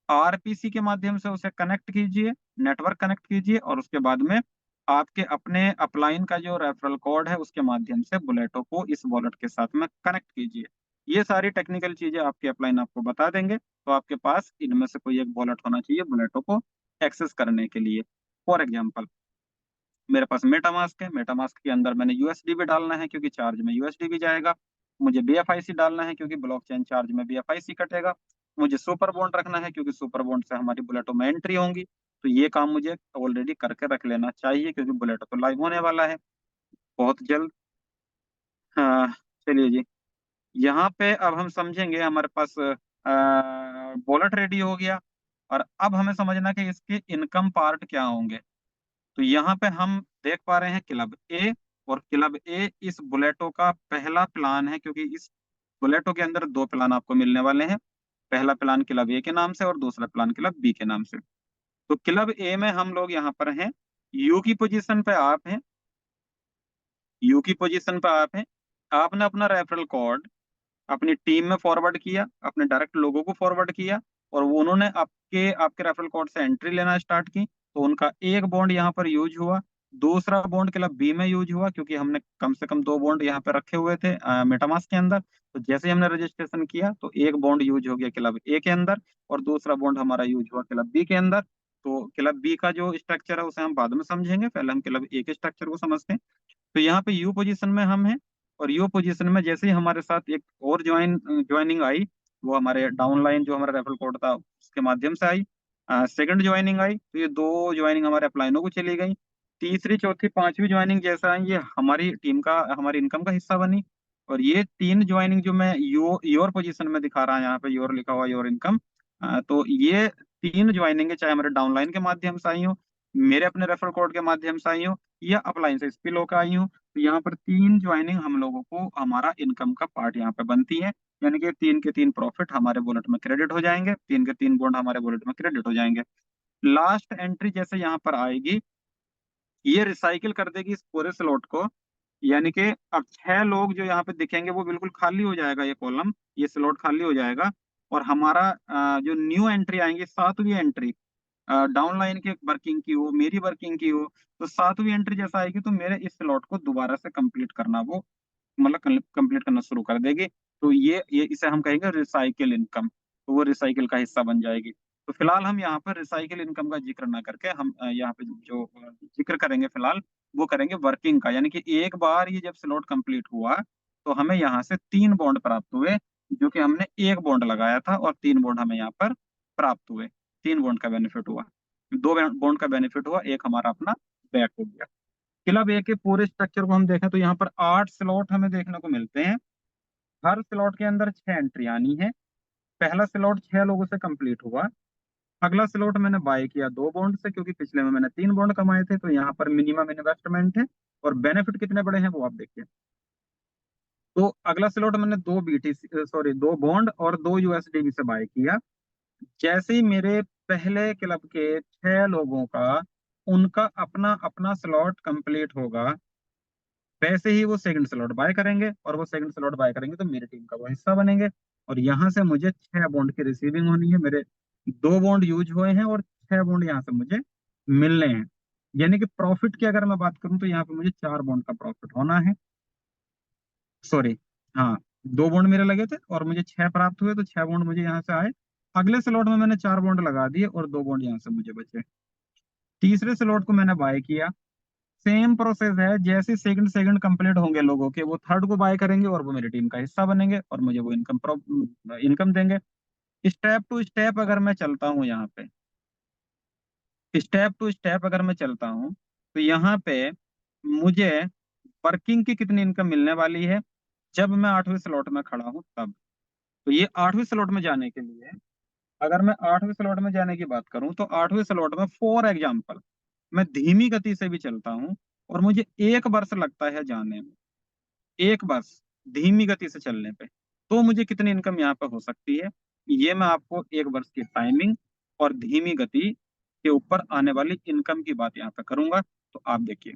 आरपीसी के माध्यम से उसे कनेक्ट कीजिए, नेटवर्क कनेक्ट कीजिए, और उसके बाद में आपके अपने अपलाइन का जो रेफरल कोड है उसके माध्यम से बुलेटो को इस वॉलेट के साथ में कनेक्ट कीजिए। ये सारी टेक्निकल चीजें आपके अपलाइन आपको बता देंगे, तो आपके पास इनमें से कोई एक वॉलेट होना चाहिए बुलेटो को एक्सेस करने के लिए। फॉर एग्जाम्पल, मेरे पास मेटामास्क है, मेटामास्क के अंदर मैंने यूएसडीबी डालना है क्योंकि चार्ज में यूएसडीबी जाएगा। मुझे बीएफआईसी डालना है क्योंकि ब्लॉकचेन चार्ज में बीएफआईसी कटेगा। मुझे सुपर बॉन्ड रखना है क्योंकि सुपर बॉन्ड से हमारी बुलेटो में एंट्री होंगी। तो ये काम मुझे ऑलरेडी करके रख लेना चाहिए, क्योंकि बुलेटो तो लाइव होने वाला है बहुत जल्द। हाँ, चलिए जी, यहाँ पे अब हम समझेंगे, हमारे पास वॉलेट रेडी हो गया, और अब हमें समझना कि इसके इनकम पार्ट क्या होंगे। तो यहाँ पे हम देख पा रहे हैं क्लब ए, और क्लब ए इस बुलेटो का पहला प्लान है, क्योंकि इस बुलेटो के अंदर 2 प्लान आपको मिलने वाले हैं। पहला प्लान क्लब ए के नाम से, और दूसरा प्लान क्लब बी के नाम से। तो क्लब ए में हम लोग यहाँ पर हैं, यू की पोजीशन पे आप हैं, यू की पोजीशन पे आप हैं। आपने अपना रेफरल कोड अपनी टीम में फॉरवर्ड किया, अपने डायरेक्ट लोगों को फॉरवर्ड किया, और वो उन्होंने आपके आपके रेफरल कोड से एंट्री लेना स्टार्ट की, तो उनका एक बॉन्ड यहाँ पर यूज हुआ। दूसरा बॉन्ड क्लब बी में यूज हुआ, क्योंकि हमने कम से कम दो बॉन्ड यहाँ पे रखे हुए थे मेटामास्क के अंदर। तो जैसे ही हमने रजिस्ट्रेशन किया तो एक बॉन्ड यूज हो गया क्लब ए के अंदर, और दूसरा बॉन्ड हमारा यूज हुआ क्लब बी के अंदर। तो क्लब बी का जो स्ट्रक्चर है उसे हम बाद में समझेंगे, पहले हम क्लब ए के स्ट्रक्चर को समझते हैं। तो यहाँ पे यू पोजीशन में हम हैं, और यू पोजीशन में जैसे ही हमारे साथ एक और ज्वाइनिंग आई, वो हमारे डाउनलाइन जो हमारा रेफरल कोड था उसके माध्यम से आई। सेकंड ज्वाइनिंग आई, तो ये दो ज्वाइनिंग हमारे अपलाइनों को चली गई। तीसरी चौथी पांचवी ज्वाइनिंग जैसा आई, ये हमारी टीम का, हमारी इनकम का हिस्सा बनी। और ये तीन ज्वाइनिंग जो मैं योर पोजीशन में दिखा रहा है, यहाँ पे योर लिखा हुआ योर इनकम, तो ये तीन ज्वाइनिंग चाहे हमारे डाउनलाइन के माध्यम से आई हो, मेरे अपने रेफरल कोड के माध्यम से आई हो, या अपलाइन से स्पिल होकर आई हो, तो यहाँ पर तीन ज्वाइनिंग हम लोगों को हमारा इनकम का पार्ट यहाँ पे बनती है। यानी कि तीन के तीन प्रॉफिट हमारे वॉलेट में क्रेडिट हो जाएंगे, तीन के तीन बॉन्ड हमारे वॉलेट में क्रेडिट हो जाएंगे। लास्ट एंट्री जैसे यहाँ पर आएगी, ये रिसाइकिल कर देगी इस पूरे स्लॉट को। यानी कि अब छह लोग जो यहाँ पे दिखेंगे वो बिल्कुल खाली हो जाएगा, ये कॉलम, ये स्लॉट खाली हो जाएगा। और हमारा जो न्यू एंट्री आएंगी, सातवीं एंट्री, डाउनलाइन की वर्किंग की हो, मेरी वर्किंग की हो, तो सातवीं एंट्री जैसा आएगी तो मेरे इस स्लॉट को दोबारा से कंप्लीट करना वो, मतलब कंप्लीट करना शुरू कर देगी। तो ये इसे हम कहेंगे रिसाइकिल इनकम, तो वो रिसाइकिल का हिस्सा बन जाएगी। तो फिलहाल हम यहाँ पर रिसाइकिल इनकम का जिक्र ना करके हम यहाँ पे जो जिक्र करेंगे फिलहाल, वो करेंगे वर्किंग का। यानी कि एक बार ये जब स्लॉट कंप्लीट हुआ तो हमें यहाँ से तीन बॉन्ड प्राप्त हुए, जो कि हमने एक बॉन्ड लगाया था, और तीन बॉन्ड हमें यहाँ पर प्राप्त हुए। तीन बॉन्ड का बेनिफिट हुआ, दो बॉन्ड का बेनिफिट हुआ, एक हमारा अपना बैक हो गया। क्लब ए के पूरे स्ट्रक्चर को हम देखें तो यहाँ पर 8 स्लॉट हमें देखने को मिलते हैं। हर स्लॉट के अंदर 6 एंट्री आनी है। पहला स्लॉट 6 लोगों से कंप्लीट हुआ। अगला स्लॉट मैंने बाय किया दो बॉन्ड से, क्योंकि पिछले में मैंने तीन बॉन्ड कमाए थे, तो यहाँ पर मिनिमम इन्वेस्टमेंट है, और बेनिफिट कितने बड़े हैं वो आप देखिए। तो अगला स्लॉट मैंने दो बीटीसी, सॉरी, दो बॉन्ड और दो यूएसडीबी से बाय किया। जैसे ही मेरे पहले क्लब के 6 लोगों का उनका अपना अपना स्लॉट कंप्लीट होगा, वैसे ही वो सेकंड स्लॉट बाय करेंगे, और वो सेकंड स्लॉट बाय करेंगे तो मेरी टीम का वो हिस्सा बनेंगे। और यहाँ से मुझे 6 बॉन्ड की रिसीविंग होनी है। मेरे दो बॉन्ड यूज हुए हैं, और 6 बॉन्ड यहाँ से मुझे मिलने हैं। यानी कि प्रॉफिट की अगर मैं बात करूं तो यहाँ पे मुझे 4 बॉन्ड का प्रॉफिट होना है। सॉरी, हाँ, दो बॉन्ड मेरे लगे थे और मुझे 6 प्राप्त हुए, तो 6 बॉन्ड मुझे यहाँ से आए। अगले स्लॉट में मैंने 4 बॉन्ड लगा दिए, और दो बॉन्ड यहाँ से मुझे बचे। तीसरे स्लॉट को मैंने बाय किया। सेम प्रोसेस है, जैसे सेकंड सेकंड कंप्लीट होंगे लोगों के, वो थर्ड को बाय करेंगे, और वो मेरी टीम का हिस्सा बनेंगे, और मुझे वो इनकम देंगे। स्टेप टू स्टेप अगर मैं चलता हूँ यहाँ पे, स्टेप टू स्टेप अगर मैं चलता हूँ, तो यहाँ पे मुझे वर्किंग की कितनी इनकम मिलने वाली है जब मैं 8वें स्लॉट में खड़ा हूँ तब। तो ये 8वें स्लॉट में जाने के लिए, अगर मैं 8वें स्लॉट में जाने की बात करूँ, तो 8वें स्लॉट में फॉर एग्जाम्पल मैं धीमी गति से भी चलता हूँ, और मुझे 1 वर्ष लगता है जाने में, 1 वर्ष धीमी गति से चलने पे, तो मुझे कितनी इनकम यहाँ पे हो सकती है, ये मैं आपको 1 वर्ष की टाइमिंग और धीमी गति के ऊपर आने वाली इनकम की बात यहाँ पे करूंगा। तो आप देखिए,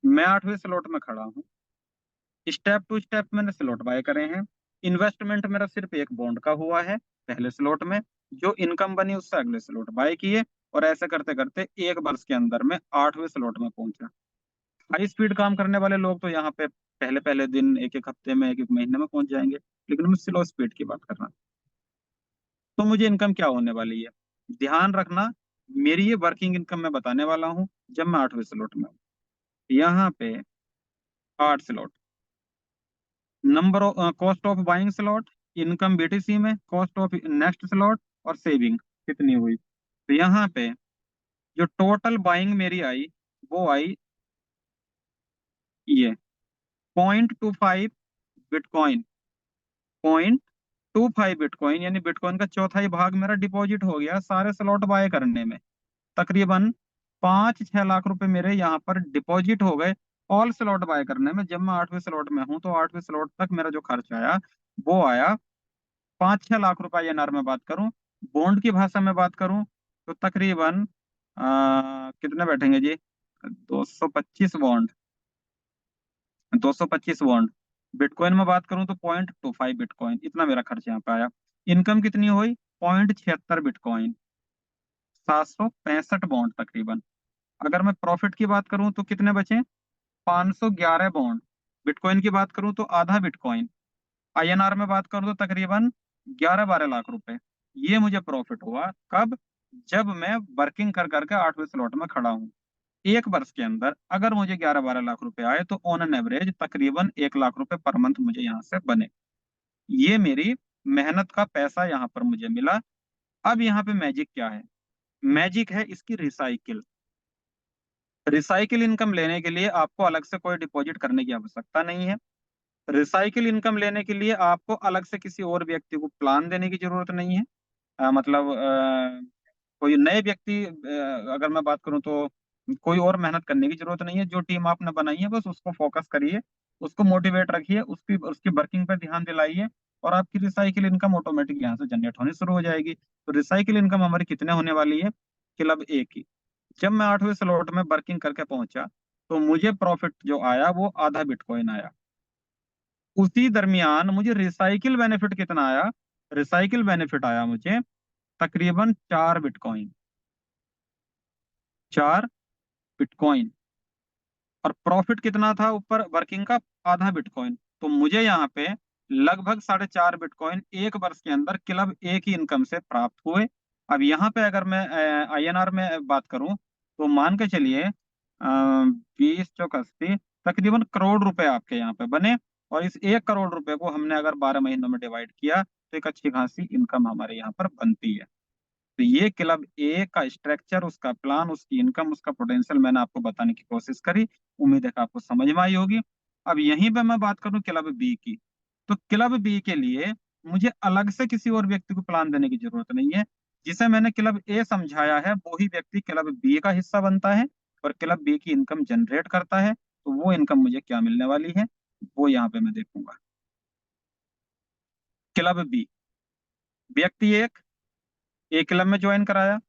मैं 8वें स्लॉट में खड़ा हूँ, स्टेप टू स्टेप मैंने स्लॉट बाय करे हैं। इन्वेस्टमेंट मेरा सिर्फ एक बॉन्ड का हुआ है पहले स्लॉट में, जो इनकम बनी उससे अगले स्लॉट बाय किए, और ऐसे करते करते 1 वर्ष के अंदर में 8वें स्लॉट में पहुंचा। हाई स्पीड काम करने वाले लोग तो यहाँ पे पहले पहले दिन, एक एक हफ्ते में, एक एक महीने में पहुंच जाएंगे, लेकिन मैं स्लो स्पीड की बात कर रहा हूँ। तो मुझे इनकम क्या होने वाली है, ध्यान रखना, मेरी ये वर्किंग इनकम मैं बताने वाला हूँ जब मैं 8वें स्लॉट में हूँ। यहाँ पे 8 slot, number of cost of buying slot, income BTC में, कॉस्ट ऑफ नेक्स्ट स्लॉट, और सेविंग कितनी हुई। तो यहाँ पे जो टोटल बाइंग मेरी आई, वो आई ये 0.25 बिटकॉइन, 0.25 बिटकॉइन, यानी बिटकॉइन का चौथाई भाग मेरा डिपॉजिट हो गया सारे स्लॉट बाय करने में। तकरीबन 5-6 लाख रुपए मेरे यहाँ पर डिपॉजिट हो गए ऑल स्लॉट बाय करने में। जब मैं 8वें स्लॉट में हूँ तो 8वें स्लॉट तक मेरा जो खर्च आया वो आया 5-6 लाख रुपए। एनआर में बात करूं, बॉन्ड की भाषा में बात करूं, तो तकरीबन कितने बैठेंगे जी, 225 बॉन्ड, 225 बॉन्ड। बिटकॉइन में बात करूं तो 0.25 बिटकॉइन, इतना मेरा खर्च यहाँ पे आया। इनकम कितनी हुई? 0.76 बिटकॉइन, 765 बॉन्ड तकरीबन। अगर मैं प्रॉफिट की बात करूं तो कितने बचे? 511 बॉन्ड। बिटकॉइन की बात करूं तो आधा बिटकॉइन। आईएनआर में बात करूं तो तकरीबन 11-12 लाख रुपए। ये मुझे प्रॉफिट हुआ कब? जब मैं वर्किंग कर करके 8वें स्लॉट में खड़ा हूँ। एक वर्ष के अंदर अगर मुझे 11-12 लाख रुपए आए तो ऑन एन एवरेज तकरीबन 1 लाख रुपए पर मंथ मुझे यहाँ से बने। ये मेरी मेहनत का पैसा यहाँ पर मुझे मिला। अब यहाँ पे मैजिक क्या है? मैजिक है इसकी रिसाइकिल। रिसाइकिल इनकम लेने के लिए आपको अलग से कोई डिपॉजिट करने की आवश्यकता नहीं है। रिसाइकिल इनकम लेने के लिए आपको अलग से किसी और व्यक्ति को प्लान देने की जरूरत नहीं है। मतलब कोई नए व्यक्ति अगर मैं बात करूं तो कोई और मेहनत करने की जरूरत नहीं है। जो टीम आपने बनाई है बस उसको फोकस करिए, उसको मोटिवेट रखिए, उसकी उसकी वर्किंग पर ध्यान दिलाइए, और आपकी रिसाइकिल इनकम ऑटोमेटिक यहाँ से जनरेट होनी शुरू हो जाएगी। तो रिसाइकिल इनकम हमारी कितने होने वाली है? क्लब ए की। जब मैं 8वें स्लॉट में वर्किंग करके पहुंचा तो मुझे प्रॉफिट जो आया वो आधा बिटकॉइन आया। उसी दरमियान मुझे रिसाइकिल बेनिफिट कितना आया? रिसाइकिल बेनिफिट आया मुझे तकरीबन 4 बिटकॉइन, 4 बिटकॉइन। और प्रॉफिट कितना था ऊपर वर्किंग का? आधा बिटकॉइन। तो मुझे यहाँ पे लगभग 4.5 बिटकॉइन एक वर्ष के अंदर क्लब ए की इनकम से प्राप्त हुए। अब यहाँ पे अगर मैं आईएनआर में बात करूं तो मान के चलिए 20 चौक 80 तकरीबन करोड़ रुपए आपके यहाँ पे बने। और इस 1 करोड़ रुपए को हमने अगर 12 महीनों में डिवाइड किया तो एक अच्छी खासी इनकम हमारे यहाँ पर बनती है। तो ये क्लब ए का स्ट्रक्चर, उसका प्लान, उसकी इनकम, उसका पोटेंशियल मैंने आपको बताने की कोशिश करी। उम्मीद है कि आपको समझ में आई होगी। अब यहीं पे मैं बात करूं क्लब बी की, तो क्लब बी के लिए मुझे अलग से किसी और व्यक्ति को प्लान देने की जरूरत नहीं है। जिसे मैंने क्लब ए समझाया है वो ही व्यक्ति क्लब बी का हिस्सा बनता है और क्लब बी की इनकम जनरेट करता है। तो वो इनकम मुझे क्या मिलने वाली है वो यहाँ पे मैं देखूंगा। क्लब बी, व्यक्ति एक क्लब में ज्वाइन कराया,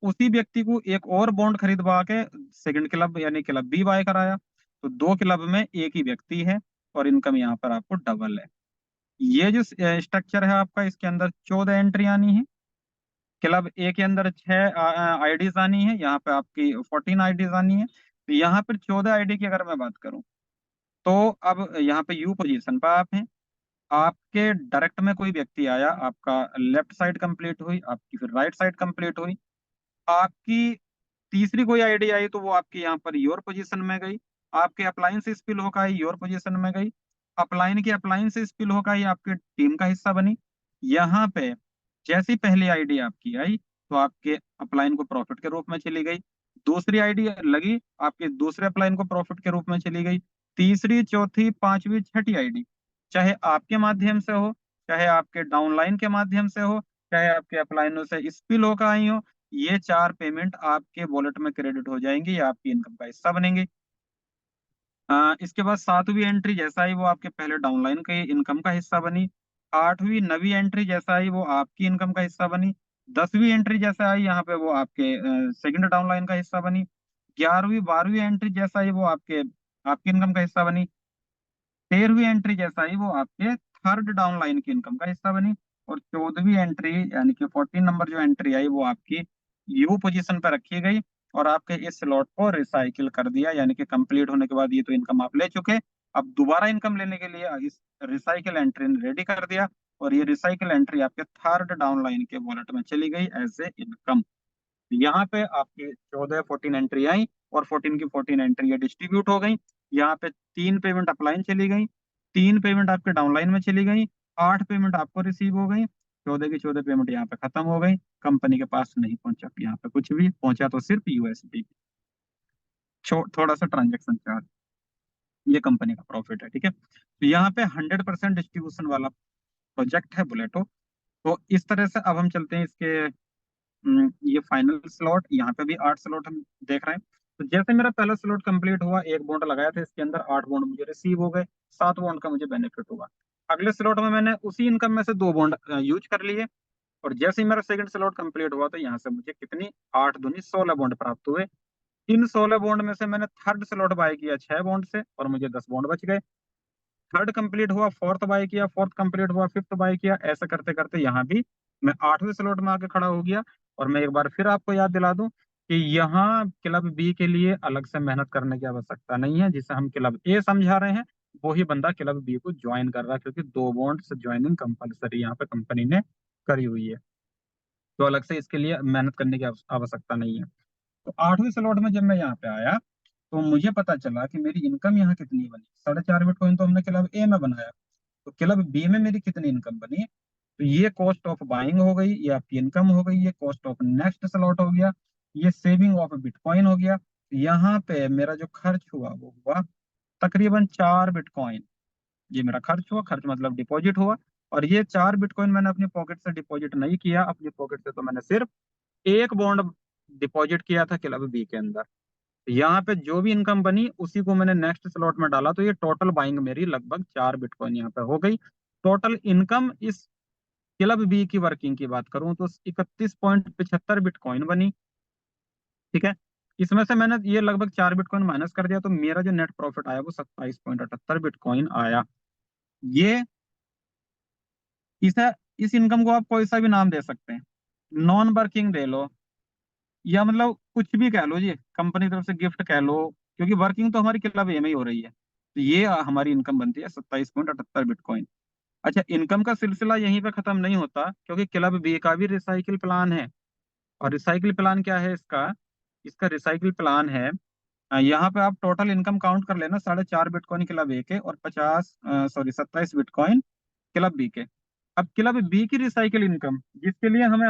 उसी व्यक्ति को एक और बॉन्ड खरीदवा के सेकंड क्लब यानी क्लब बी बाय कराया। तो दो क्लब में एक ही व्यक्ति है और इनकम यहाँ पर आपको डबल है। ये जो स्ट्रक्चर है आपका, इसके अंदर 14 एंट्री आनी है। क्लब ए के अंदर 6 आईडीज आनी है, यहाँ पे आपकी 14 आईडीज आनी है। तो यहाँ पर 14 आईडी की अगर मैं बात करूं तो अब यहाँ पे यू पोजीशन पर आप हैं। आपके डायरेक्ट में कोई व्यक्ति आया, आपका लेफ्ट साइड कंप्लीट हुई, आपकी फिर राइट साइड कंप्लीट हुई, आपकी तीसरी कोई आईडी आई तो वो आपकी यहाँ पर योर पोजीशन में गई। आपके अप्लायंस से स्पिल होकर आई, योर पोजीशन में गई। अपलाइन की अप्लायंस से स्पिल होकर आई, आपके टीम का हिस्सा बनी। यहाँ पे जैसी पहली आईडी आपकी आई तो आपके अपलाइन को प्रॉफिट के रूप में चली गई। दूसरी आईडी लगी, आपके दूसरे अपलाइन को प्रॉफिट के रूप में चली गई। तीसरी, चौथी, पांचवी, छठी आईडी, चाहे आपके माध्यम से हो, चाहे आपके डाउनलाइन के माध्यम से हो, चाहे आपके अपलाइनों से स्पिल होकर आई हो, ये चार पेमेंट आपके वॉलेट में क्रेडिट हो जाएंगी या आपकी इनकम का हिस्सा बनेंगे। इसके बाद सातवीं एंट्री जैसा ही वो आपके पहले डाउनलाइन के इनकम का हिस्सा बनी। आठवीं नवीं एंट्री जैसा आई वो आपकी इनकम का हिस्सा बनी। 10वीं एंट्री जैसा आई यहाँ पे वो आपके सेकंड डाउनलाइन का हिस्सा बनी। 11वीं 12वीं एंट्री जैसा आई वो आपके आपकी इनकम का हिस्सा बनी। 13वीं एंट्री जैसा आई वो आपके थर्ड डाउनलाइन की इनकम का हिस्सा बनी। और 14वीं एंट्री यानी कि 14 नंबर जो एंट्री आई वो आपकी यू पोजीशन पर रखी गई और आपके इस स्लॉट को रिसाइकिल कर दिया, यानी कि कंप्लीट होने के बाद ये तो इनकम आप ले चुके, अब दोबारा इनकम लेने के लिए इस रिसाइकिल एंट्री ने रेडी कर दिया और ये रिसाइकिल एंट्री आपके थर्ड डाउनलाइन के वॉलेट में चली गई एज ए इनकम। यहाँ पे आपकी 14 एंट्री आई और 14 की 14 एंट्री ये डिस्ट्रीब्यूट हो गई। यहाँ पे 3 पेमेंट अपलाइन चली गई, 3 पेमेंट आपके डाउनलाइन में चली गई, 8 पेमेंट आपको रिसीव हो गई, 14 की 14 पेमेंट यहाँ पे खत्म हो गई। कंपनी के पास नहीं पहुंचा यहाँ पे कुछ भी, पहुंचा तो सिर्फ यूएसडी, थोड़ा सा ट्रांजेक्शन चार्ज। ये कंपनी का प्रॉफिट है, ठीक है। तो यहाँ पे 100% डिस्ट्रीब्यूशन वाला प्रोजेक्ट है बुलेटो। तो इस तरह से अब हम चलते हैं इसके ये फाइनल स्लॉट। यहाँ पे भी 8 स्लॉट हम देख रहे हैं। तो जैसे मेरा पहला स्लॉट कंप्लीट हुआ, एक बॉन्ड लगाया था इसके अंदर, 8 बॉन्ड मुझे रिसीव हो गए, 7 बॉन्ड का मुझे बेनिफिट हुआ। अगले स्लॉट में मैंने उसी इनकम में से 2 बॉन्ड यूज कर लिए और जैसे ही मेरा सेकंड स्लॉट कंप्लीट हुआ तो यहाँ से मुझे कितनी 8 दूनी 16 बॉन्ड प्राप्त हुए। इन 16 बॉन्ड में से मैंने थर्ड स्लॉट बाय किया 6 बॉन्ड से, और मुझे 10 बॉन्ड बच गए। थर्ड कंप्लीट हुआ, फोर्थ बाय किया, फोर्थ कंप्लीट हुआ, फिफ्थ बाय किया, ऐसा करते करते यहाँ भी मैं 8वें स्लॉट में आके खड़ा हो गया। और मैं एक बार फिर आपको याद दिला दूं कि यहाँ क्लब बी के लिए अलग से मेहनत करने की आवश्यकता नहीं है। जिसे हम क्लब ए समझा रहे हैं, वही बंदा क्लब बी को ज्वाइन कर रहा है, क्योंकि 2 बॉन्ड से ज्वाइनिंग कंपलसरी यहाँ पे कंपनी ने करी हुई है। तो अलग से इसके लिए मेहनत करने की आवश्यकता नहीं है। तो 8वें स्लॉट में जब मैं यहाँ पे आया, तो मुझे पता चला कि मेरी इनकम यहाँ कितनी बनी। 4.5 बिटकॉइन तो हमने क्लब ए में बनाया, तो क्लब बी में मेरी कितनी इनकम बनी। तो ये कॉस्ट ऑफ बाइंग हो गई, ये आपकी इनकम हो गई, ये कॉस्ट ऑफ नेक्स्ट स्लॉट हो गया, ये सेविंग ऑफ बिटकॉइन हो गया। यहाँ पे मेरा जो खर्च हुआ वो हुआ तकरीबन 4 बिटकॉइन। ये मेरा खर्च हुआ, खर्च मतलब डिपॉजिट हुआ। और ये 4 बिटकॉइन मैंने अपनी पॉकेट से डिपॉजिट नहीं किया, अपनी पॉकेट से तो मैंने सिर्फ एक बॉन्ड डिपॉजिट किया था क्लब बी के अंदर। यहाँ पे जो भी इनकम बनी उसी को मैंने नेक्स्ट स्लॉट में डाला, तो ये टोटल बाइंग मेरी लगभग 4 बिटकॉइन यहाँ पे हो गई। टोटल इनकम इस क्लब बी की वर्किंग की बात करूं तो 31.75 बिटकॉइन बनी। ठीक है, इसमें से मैंने ये लगभग 4 बिटकॉइन माइनस कर दिया, तो मेरा जो नेट प्रॉफिट आया वो 27.78 बिटकॉइन आया। ये इसे इस इनकम को आप कोई सा भी नाम दे सकते हैं, नॉन वर्किंग दे लो, या मतलब कुछ भी कह लो जी, कंपनी की तरफ से गिफ्ट कह लो, क्योंकि वर्किंग तो हमारी क्लब ए में ही हो रही है। तो ये हमारी इनकम बनती है 27.78 बिटकॉइन। अच्छा, इनकम का सिलसिला यहीं पे खत्म नहीं होता, क्योंकि क्लब बी का भी रिसाइकिल प्लान है। और रिसाइकिल प्लान क्या है इसका? इसका रिसाइकिल प्लान है, यहाँ पे आप टोटल इनकम काउंट कर लेना, 4.5 बिटकॉइन क्लब ए के और 27 बिटकॉइन क्लब बी के। अब क्लब बी की रिसाइकिल इनकम, जिसके लिए हमें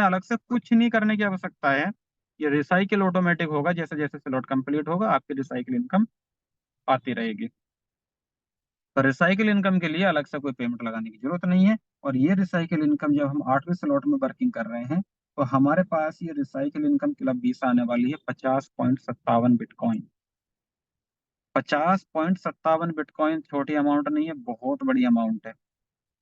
अलग से कुछ नहीं करने की आवश्यकता है, ये रिसाइकिल ऑटोमेटिक होगा। जैसे जैसे स्लॉट कंप्लीट होगा आपकी रिसाइकिल इनकम आती रहेगी। तो रिसाइकिल इनकम के लिए अलग से कोई पेमेंट लगाने की जरूरत नहीं है। और ये रिसाइकिल इनकम जब हम 8वें स्लॉट में वर्किंग कर रहे हैं, तो हमारे पास ये रिसाइकिल इनकम क्लब 20 आने वाली है 50.57 बिटकॉइन। 50.57 बिटकॉइन छोटी अमाउंट नहीं है, बहुत बड़ी अमाउंट है।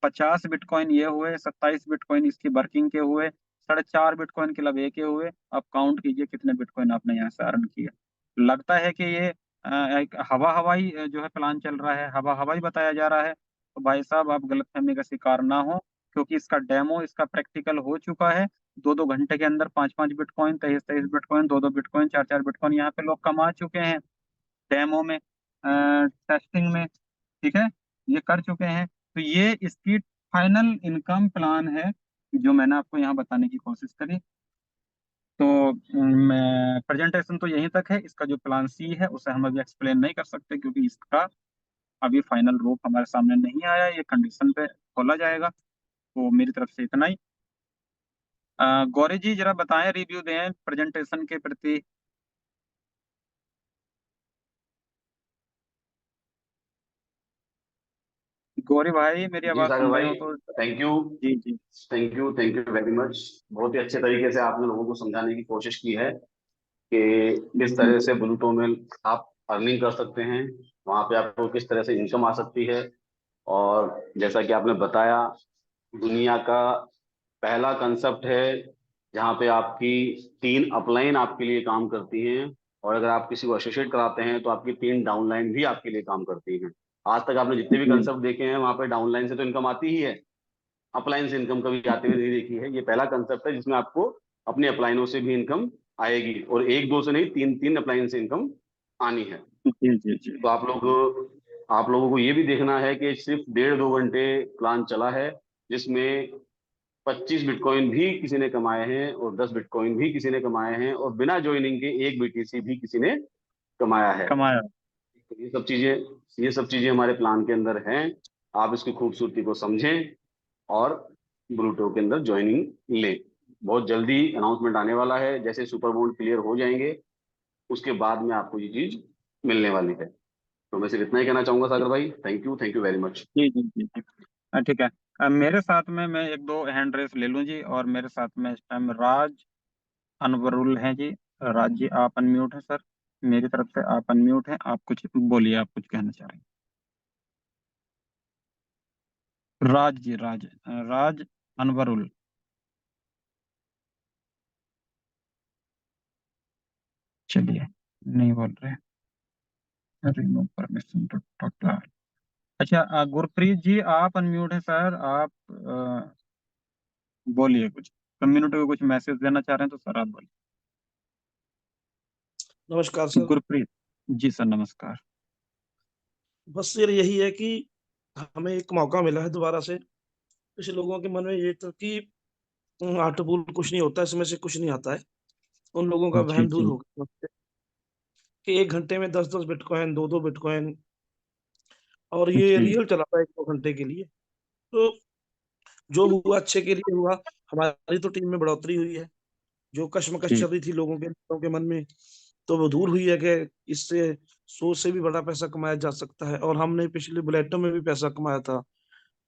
50 बिटकॉइन ये हुए, 27 बिटकॉइन इसकी वर्किंग के हुए, 4.5 बिटकॉइन क्लब ए के हुए। आप काउंट कीजिए कितने बिटकॉइन आपने यहाँ से अर्न किए। लगता है कि ये एक हवा हवाई जो है प्लान चल रहा है, हवा हवाई बताया जा रहा है। तो भाई साहब आप गलतफहमी का शिकार ना हो, क्योंकि इसका डेमो, इसका प्रैक्टिकल हो चुका है। 2-2 घंटे के अंदर 5-5 बिटकॉइन, 23-23 बिटकॉइन, 2-2 बिटकॉइन, 4-4 बिटकॉइन यहाँ पे लोग कमा चुके हैं डेमो में, टेस्टिंग में। ठीक है, ये कर चुके हैं। तो ये इसकी फाइनल इनकम प्लान है जो मैंने आपको यहाँ बताने की कोशिश करी। तो मैं प्रेजेंटेशन तो यहीं तक है। इसका जो प्लान सी है उसे हम अभी एक्सप्लेन नहीं कर सकते, क्योंकि इसका अभी फाइनल रूप हमारे सामने नहीं आया, ये कंडीशन पे खोला जाएगा। तो मेरी तरफ से इतना ही। गौरी जी जरा बताएं, रिव्यू दें प्रेजेंटेशन के प्रति। गौरी भाई मेरी जी आवाज सागर सुन रहे भाई, हो तो? Thank you. जी जी। Thank you very much. बहुत ही अच्छे तरीके से आपने लोगों को समझाने की कोशिश की है कि किस तरह से ब्लूटो में आप अर्निंग कर सकते हैं, वहां पे आपको किस तरह से इनकम आ सकती है। और जैसा कि आपने बताया, दुनिया का पहला कंसेप्ट है जहाँ पे आपकी 3 अपलाइन आपके लिए काम करती हैं, और अगर आप किसी को एसोसिएट कराते हैं तो आपकी 3 डाउनलाइन भी आपके लिए काम करती हैं। आज तक आपने जितने भी जी कंसेप्ट देखे हैं वहां पे डाउनलाइन से तो इनकम आती ही है, अपलाइन से इनकम कभी आते हुए नहीं देखी है। ये पहला कंसेप्ट है जिसमें आपको अपनी अपलाइनों से भी इनकम आएगी, और एक दो से नहीं, 3-3 अपलाइन से इनकम आनी है। जी जी जी। तो आप लोगों को ये भी देखना है कि सिर्फ 1.5-2 घंटे प्लान चला है, जिसमें 25 बिटकॉइन भी किसी ने कमाए हैं और 10 बिटकॉइन भी किसी ने कमाए हैं, और बिना ज्वाइनिंग के 1 BTC भी किसी ने कमाया है। कमाया। तो ये सब चीजें हमारे प्लान के अंदर हैं। आप इसकी खूबसूरती को समझें और ब्लूटो के अंदर ज्वाइनिंग लें। बहुत जल्दी अनाउंसमेंट आने वाला है, जैसे सुपर बोल क्लियर हो जाएंगे उसके बाद में आपको ये चीज मिलने वाली है। तो मैं सिर्फ इतना ही कहना चाहूंगा सागर भाई, थैंक यू वेरी मच। जी जी जी जी। ठीक है। मेरे साथ में मैं एक दो हैंड रेस ले लूं जी, और मेरे साथ में इस टाइम राज अनवरुल हैं जी। राज जी आप अनम्यूट हैं सर, मेरी तरफ से आप अनम्यूट हैं, आप कुछ बोलिए, आप कुछ कहना चाह रहे हैं। राज जी, राज, राज अनवरुल। चलिए, नहीं बोल रहे। Remove permission total. अच्छा, गुरप्रीत जी आप अनम्यूट हैं सर, आप बोलिए कुछ, कम्युनिटी को कुछ मैसेज देना चाह रहे हैं तो सर आप बोलिए। नमस्कार सर। गुरप्रीत जी सर नमस्कार। बस सर यही है कि हमें एक मौका मिला है दोबारा से। कुछ लोगों के मन में ये था कि आर्टबुल कुछ नहीं होता, इसमें से कुछ नहीं आता है। उन लोगों का जी वहम दूर जी हो गया कि 1 घंटे में 10-10 बिटकॉइन, 2-2 बिटकॉइन, और ये जी रियल चला था 1-2 घंटे के लिए। तो जो हुआ अच्छे के लिए हुआ। हमारी तो टीम में बढ़ोतरी हुई है। जो कश्मकश जी चल रही थी लोगों के मन में, तो वो दूर हुई है कि इससे 100 से भी बड़ा पैसा कमाया जा सकता है। और हमने पिछले बुलेटों में भी पैसा कमाया था,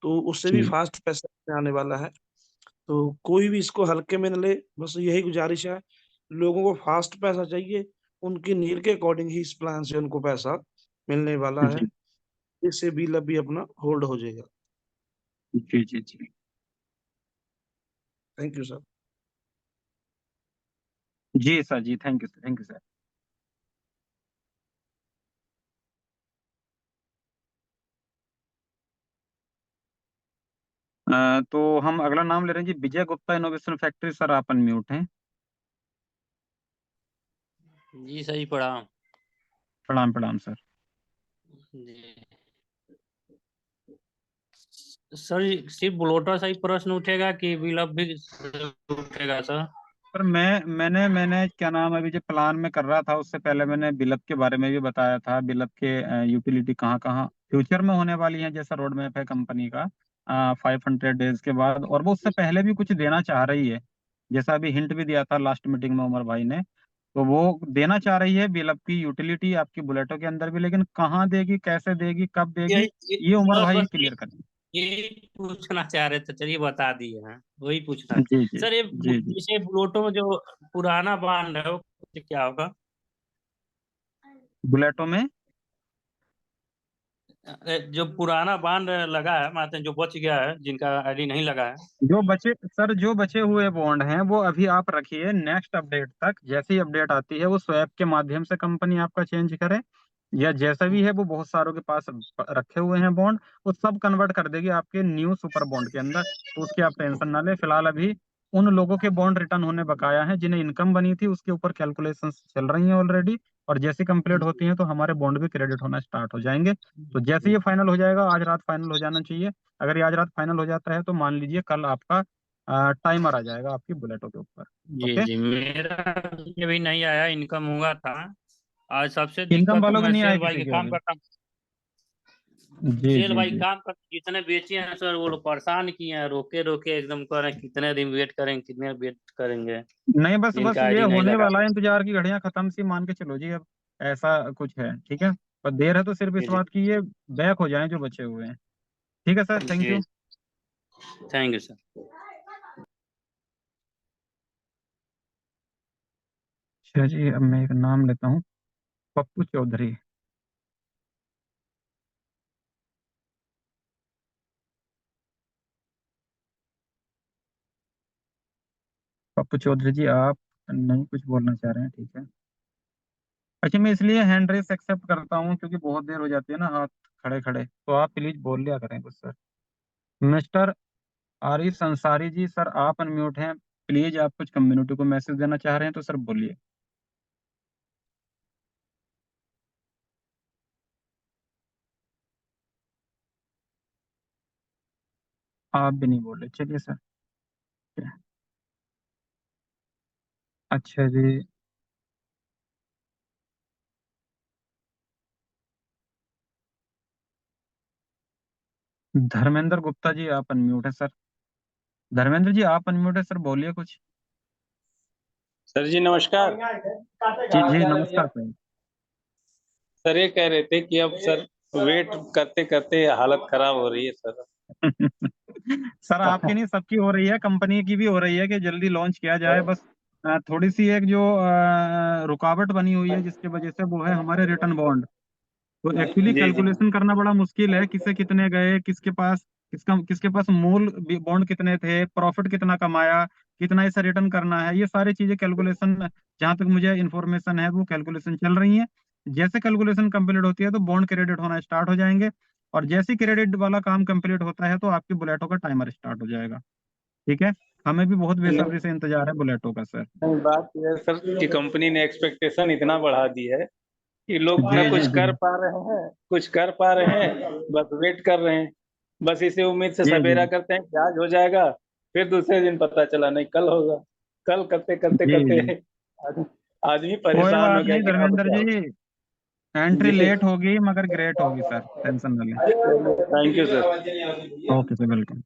तो उससे भी जी फास्ट पैसा आने वाला है। तो कोई भी इसको हल्के में न ले। बस यही गुजारिश है, लोगों को फास्ट पैसा चाहिए, उनकी नीड के अकॉर्डिंग ही इस प्लान से उनको पैसा मिलने वाला है। जी इससे बिल अभी अपना होल्ड हो जाएगा। जी जी जी थैंक यू सर। जी सर जी, thank you sir, thank you sir. तो हम अगला नाम ले रहे हैं जी, Vijay Gupta innovation factory. Sir आप अनम्यूट हैं। जी सही पढ़ा। प्रणाम प्रणाम सर। जी सर, सिर्फ बुलोटा से ही प्रश्न उठेगा कि विलप भी उठेगा सर? पर मैंने क्या नाम, अभी जो प्लान में कर रहा था उससे पहले मैंने बिलप के बारे में भी बताया था। बिलप के यूटिलिटी कहाँ कहाँ फ्यूचर में होने वाली है, जैसा रोड मैप है कंपनी का 500 डेज के बाद। और वो उससे पहले भी कुछ देना चाह रही है, जैसा अभी हिंट भी दिया था लास्ट मीटिंग में उमर भाई ने। तो वो देना चाह रही है बिलप की यूटिलिटी आपकी बुलेटो के अंदर भी, लेकिन कहाँ देगी, कैसे देगी, कब देगी, ये उमर बस भाई बस क्लियर करेंगे। ये पूछना चाह रहे थे, चलिए बता दिए हैं। वही पूछना था जी जी सर। ये जी जी। जैसे बुलोटो में जो पुराना बांड है वो क्या होगा? बुलेटो में जो पुराना बांड लगा है, मानते हैं जो बच गया है, जिनका आईडी नहीं लगा है। जो बचे सर, जो बचे हुए बॉन्ड हैं वो अभी आप रखिए नेक्स्ट अपडेट तक। जैसी ही अपडेट आती है वो स्वैप के माध्यम से कंपनी आपका चेंज करे, या जैसा भी है वो बहुत सारों के पास रखे हुए हैं बॉन्ड, वो सब कन्वर्ट कर देगी आपके न्यू सुपर बॉन्ड के अंदर। तो उसकी आप टेंशन ना ले। फिलहाल अभी उन लोगों के बॉन्ड रिटर्न होने बकाया हैं जिन्हें इनकम बनी थी, उसके ऊपर कैलकुलेशन चल रही हैं ऑलरेडी। और जैसी कंप्लीट होती हैं तो हमारे बॉन्ड भी क्रेडिट होना स्टार्ट हो जाएंगे। तो जैसे ये फाइनल हो जाएगा, आज रात फाइनल हो जाना चाहिए। अगर ये आज रात फाइनल हो जाता है तो मान लीजिए कल आपका टाइमर आ जाएगा आपकी बुलेटो के ऊपर। जी ओके। जी, मेरा अभी नहीं आया, इनकम हुआ था। आज सबसे इनकम दिक्कत, वालों के मैं नहीं आया सेल भाई किसी के के काम अभी। करता जी सेल जी भाई जी। काम करते, जितने बेचे हैं सर वो लोग परेशान किए हैं, रोके रोके एकदम कर रहे हैं, कितने दिन वेट करेंगे, कितने वेट करेंगे नहीं, बस बस जिनका ये आईडी नहीं होने लगा। वाला है, इंतजार की घड़ियां खत्म सी मान के चलो जी अब। ऐसा कुछ है, ठीक है। पर देर है तो सिर्फ जी इस जी बात की, ये बैक हो जाएं जो बचे हुए हैं। ठीक है सर, थैंक जी, यू। Thank you sir. अच्छा जी, अब मैं एक नाम लेता हूँ, पप्पू चौधरी। पप्पू चौधरी जी आप नहीं कुछ बोलना चाह रहे हैं, ठीक है। अच्छा, मैं इसलिए हैंड रेस एक्सेप्ट करता हूँ क्योंकि बहुत देर हो जाती है ना हाथ खड़े खड़े, तो आप प्लीज बोल लिया करें कुछ sir. Mister Arif Ansari ji sir आप अनम्यूट हैं, प्लीज आप कुछ कम्युनिटी को मैसेज देना चाह रहे हैं तो सर बोलिए। आप भी नहीं बोल रहे, चलिए सर। अच्छा जी, धर्मेंद्र गुप्ता जी आप अनम्यूट है सर। धर्मेंद्र जी आप अनम्यूट है सर, बोलिए कुछ। सर जी नमस्कार। जी जी नमस्कार सर। सर ये कह रहे थे कि अब सर वेट करते करते हालत खराब हो रही है सर। सर आपकी नहीं, सबकी हो रही है, कंपनी की भी हो रही है कि जल्दी लॉन्च किया जाए। बस थोड़ी सी एक जो रुकावट बनी हुई है जिसकी वजह से, वो है हमारे रिटर्न बॉन्ड। तो एक्चुअली जी जी कैलकुलेशन करना बड़ा मुश्किल है, किसे कितने गए, किसके पास, किसका किसके पास मूल बॉन्ड कितने थे, प्रॉफिट कितना कमाया, कितना इसे रिटर्न करना है, ये सारी चीजें कैलकुलेशन, जहां तक मुझे इन्फॉर्मेशन है वो कैलकुलेशन चल रही है। जैसे कैलकुलेशन कंप्लीट होती है तो बॉन्ड क्रेडिट होना स्टार्ट हो जाएंगे, और जैसे ही क्रेडिट वाला काम कंप्लीट होता है तो आपकी बुलेटो का टाइमर स्टार्ट हो जाएगा। ठीक है, हमें भी बहुत बेसब्री से इंतजार है बुलेटो का सर। नहीं, बात यह है सर कि कंपनी ने एक्सपेक्टेशन इतना बढ़ा दी है कि लोग जी ना जी कुछ जी कर पा रहे हैं, कुछ कर पा रहे हैं, बस वेट कर रहे हैं। बस इसी उम्मीद से जी जी सवेरा करते हैं कि आज हो जाएगा, फिर दूसरे दिन पता चला नहीं कल होगा। कल करते करते जी करते जी। आदमी आदमी कोई परेशान बात हो गया नहीं कि अब धर्मेंद्र क्या जी, होगा। एंट्री जी, लेट होगी मगर ग्रेट होगी सर, टेंशन ना लें। Thank you sir. Okay sir, welcome.